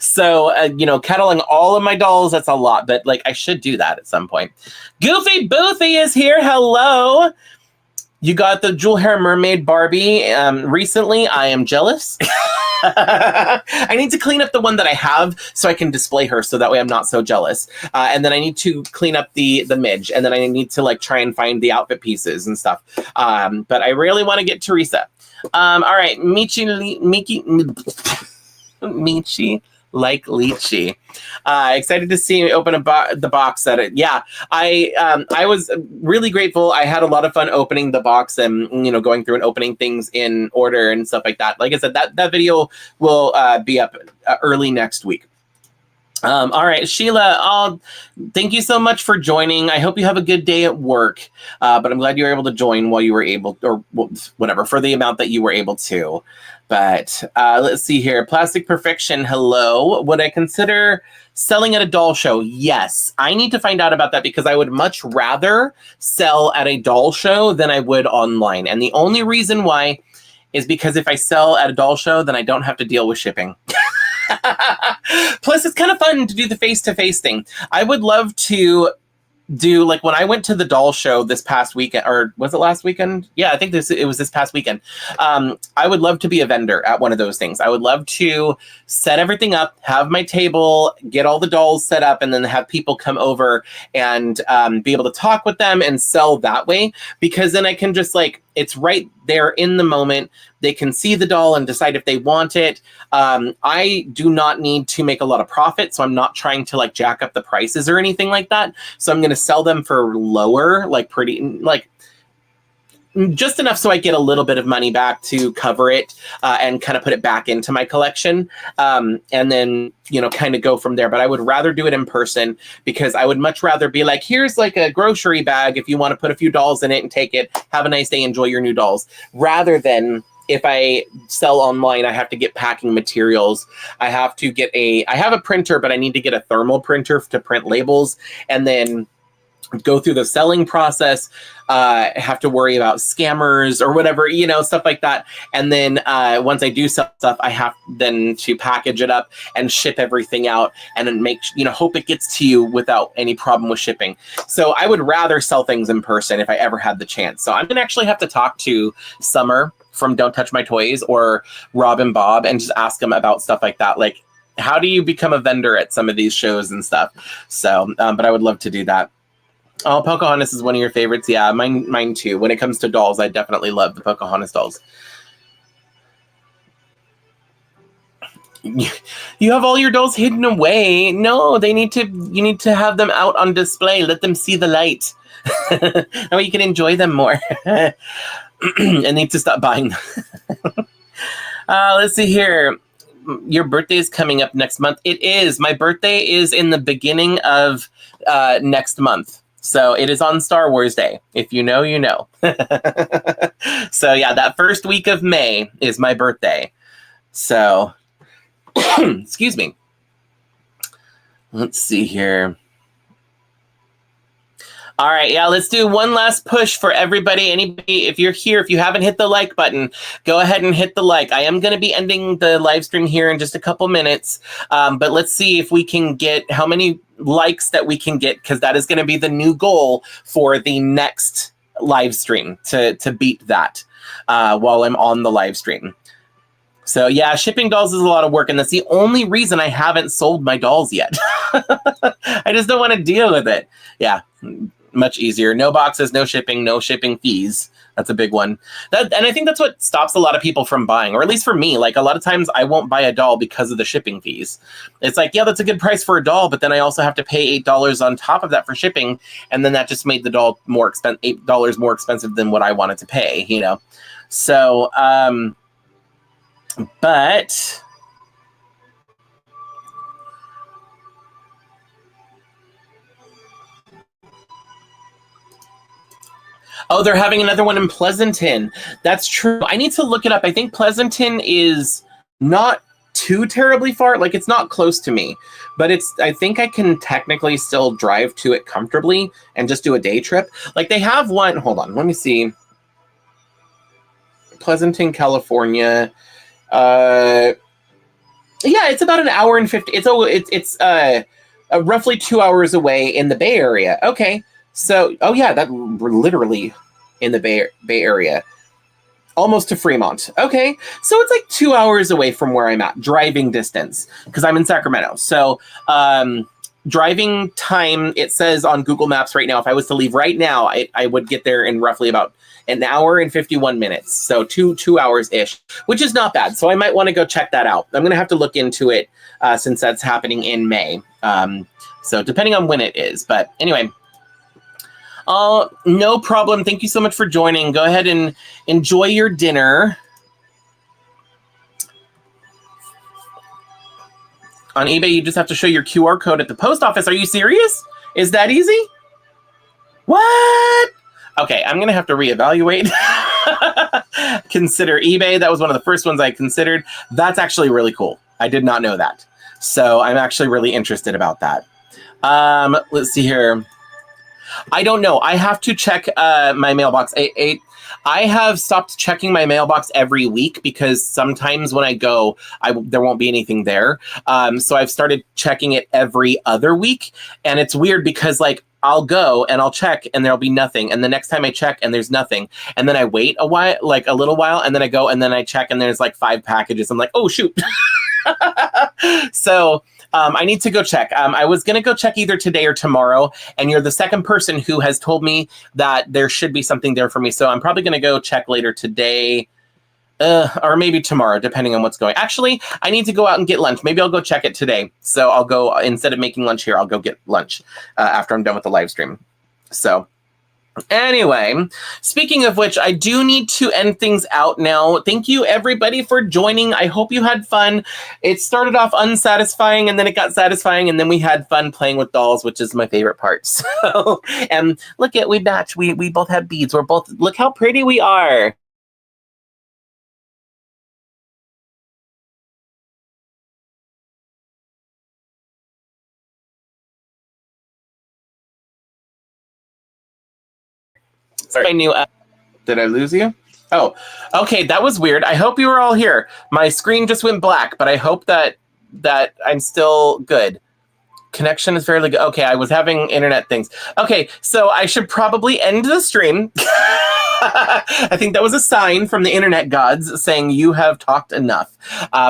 So, cataloging all of my dolls, that's a lot, but like I should do that at some point. Goofy Boofy is here. Hello. You got the Jewel Hair Mermaid Barbie recently. I am jealous. I need to clean up the one that I have so I can display her, so that way I'm not so jealous. And then I need to clean up the Midge, and then I need to like try and find the outfit pieces and stuff. But I really want to get Teresa. All right, Michi like lychee. Excited to see me open the box set. Yeah, I was really grateful. I had a lot of fun opening the box and going through and opening things in order and stuff like that. Like I said, that video will be up early next week. All right, Sheila, thank you so much for joining. I hope you have a good day at work, but I'm glad you were able to join while you were able, or whatever, for the amount that you were able to. But let's see here. Plastic Perfection, hello. Would I consider selling at a doll show? Yes. I need to find out about that, because I would much rather sell at a doll show than I would online. And the only reason why is because if I sell at a doll show, then I don't have to deal with shipping. Plus, it's kind of fun to do the face-to-face thing. I would love to do, like, when I went to the doll show this past weekend, or was it last weekend? Yeah, I think it was this past weekend. I would love to be a vendor at one of those things. I would love to set everything up, have my table, get all the dolls set up, and then have people come over and be able to talk with them and sell that way, because then I can just, like, it's right there in the moment. They can see the doll and decide if they want it. I do not need to make a lot of profit, so I'm not trying to like jack up the prices or anything like that. So I'm going to sell them for lower, like just enough so I get a little bit of money back to cover it and kind of put it back into my collection. And then, kind of go from there. But I would rather do it in person, because I would much rather be like, here's like a grocery bag if you want to put a few dolls in it and take it. Have a nice day. Enjoy your new dolls. Rather than if I sell online, I have to get packing materials. I have to get I have a printer, but I need to get a thermal printer to print labels. And then go through the selling process, have to worry about scammers or whatever, stuff like that. And then once I do sell stuff, I have then to package it up and ship everything out and then hope it gets to you without any problem with shipping. So I would rather sell things in person if I ever had the chance. So I'm going to actually have to talk to Summer from Don't Touch My Toys or Rob and Bob and just ask them about stuff like that. Like, how do you become a vendor at some of these shows and stuff? So, but I would love to do that. Oh, Pocahontas is one of your favorites. Yeah, mine too. When it comes to dolls, I definitely love the Pocahontas dolls. You have all your dolls hidden away. No, you need to have them out on display. Let them see the light. That way you can enjoy them more. I need to stop buying them. Let's see here. Your birthday is coming up next month. It is. My birthday is in the beginning of next month. So it is on Star Wars Day. If you know, you know. So yeah, that first week of May is my birthday. So, excuse me. Let's see here. All right, yeah, let's do one last push for everybody. Anybody, if you're here, if you haven't hit the like button, go ahead and hit the like. I am going to be ending the live stream here in just a couple minutes, but let's see if we can get how many likes that we can get, because that is going to be the new goal for the next live stream, to beat that while I'm on the live stream. So yeah, shipping dolls is a lot of work, and that's the only reason I haven't sold my dolls yet. I just don't want to deal with it. Yeah. Much easier. No boxes, no shipping fees. That's a big one. And I think that's what stops a lot of people from buying, or at least for me. Like, a lot of times I won't buy a doll because of the shipping fees. It's like, yeah, that's a good price for a doll, but then I also have to pay $8 on top of that for shipping, and then that just made the doll $8 more expensive than what I wanted to pay, So, but oh, they're having another one in Pleasanton. That's true. I need to look it up. I think Pleasanton is not too terribly far. Like, it's not close to me, but I think I can technically still drive to it comfortably and just do a day trip. Like, they have one. Hold on. Let me see. Pleasanton, California. Yeah, it's about an hour and 50. It's roughly 2 hours away in the Bay Area. Okay. So, oh yeah, we're literally in the Bay Area, almost to Fremont. Okay, so it's like 2 hours away from where I'm at, driving distance, because I'm in Sacramento. So, driving time, it says on Google Maps right now, if I was to leave right now, I would get there in roughly about an hour and 51 minutes. So 2 hours-ish, which is not bad. So I might want to go check that out. I'm going to have to look into it since that's happening in May. So depending on when it is. But anyway, no problem. Thank you so much for joining. Go ahead and enjoy your dinner. On eBay, you just have to show your QR code at the post office. Are you serious? Is that easy? What? Okay, I'm going to have to reevaluate. Consider eBay. That was one of the first ones I considered. That's actually really cool. I did not know that. So I'm actually really interested about that. Let's see here. I don't know. I have to check my mailbox. I have stopped checking my mailbox every week because sometimes when I go, there won't be anything there. So I've started checking it every other week. And it's weird because, like, I'll go and I'll check and there'll be nothing. And the next time I check and there's nothing. And then I wait a while, like a little while, and then I go and then I check and there's like 5 packages. I'm like, oh, shoot. So I need to go check. I was going to go check either today or tomorrow, and you're the second person who has told me that there should be something there for me. So I'm probably going to go check later today or maybe tomorrow, depending on what's going. Actually, I need to go out and get lunch. Maybe I'll go check it today. So I'll go, instead of making lunch here, I'll go get lunch after I'm done with the live stream. So anyway, speaking of which, I do need to end things out now. Thank you, everybody, for joining. I hope you had fun. It started off unsatisfying, and then it got satisfying, and then we had fun playing with dolls, which is my favorite part. So, and look at, we match. We both have beads. Look how pretty we are. Sorry, I knew. Did I lose you? Oh, okay. That was weird. I hope you were all here. My screen just went black, but I hope that I'm still good. Connection is fairly good. Okay, I was having internet things. Okay, so I should probably end the stream. I think that was a sign from the internet gods saying you have talked enough.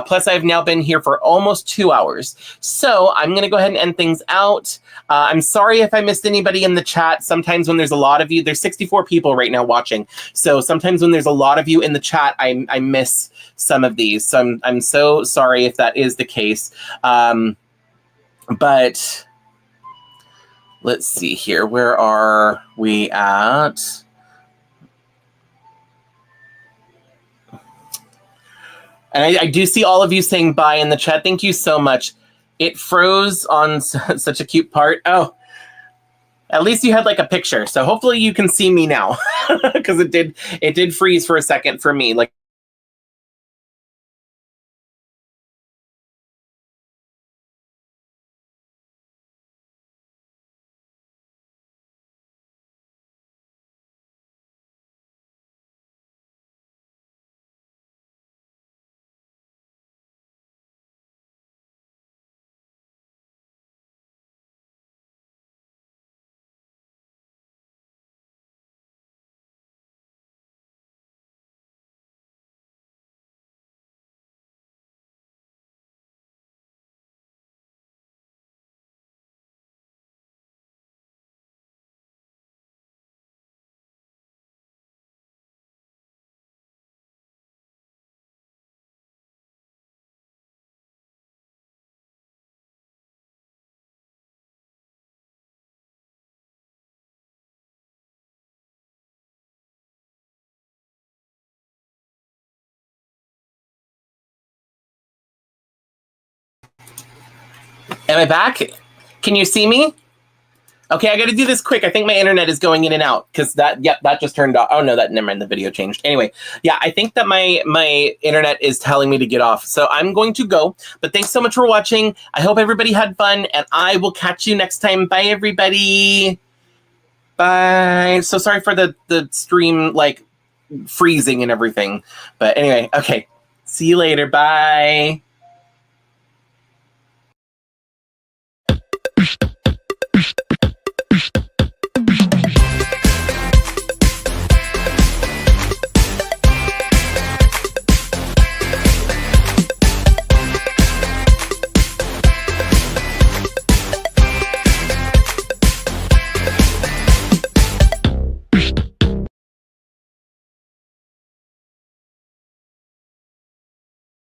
Plus, I've now been here for almost 2 hours. So I'm going to go ahead and end things out. I'm sorry if I missed anybody in the chat. Sometimes when there's a lot of you, there's 64 people right now watching. So sometimes when there's a lot of you in the chat, I miss some of these. So I'm so sorry if that is the case. But let's see here. Where are we at? And I do see all of you saying bye in the chat. Thank you so much. It froze on such a cute part. Oh, at least you had like a picture. So hopefully you can see me now because it did freeze for a second for me. Like, am I back? Can you see me? Okay, I got to do this quick. I think my internet is going in and out because that just turned off. Oh no, never mind. The video changed. Anyway, yeah, I think that my internet is telling me to get off. So I'm going to go. But thanks so much for watching. I hope everybody had fun, and I will catch you next time. Bye, everybody. Bye. So sorry for the stream like freezing and everything. But anyway, okay. See you later. Bye.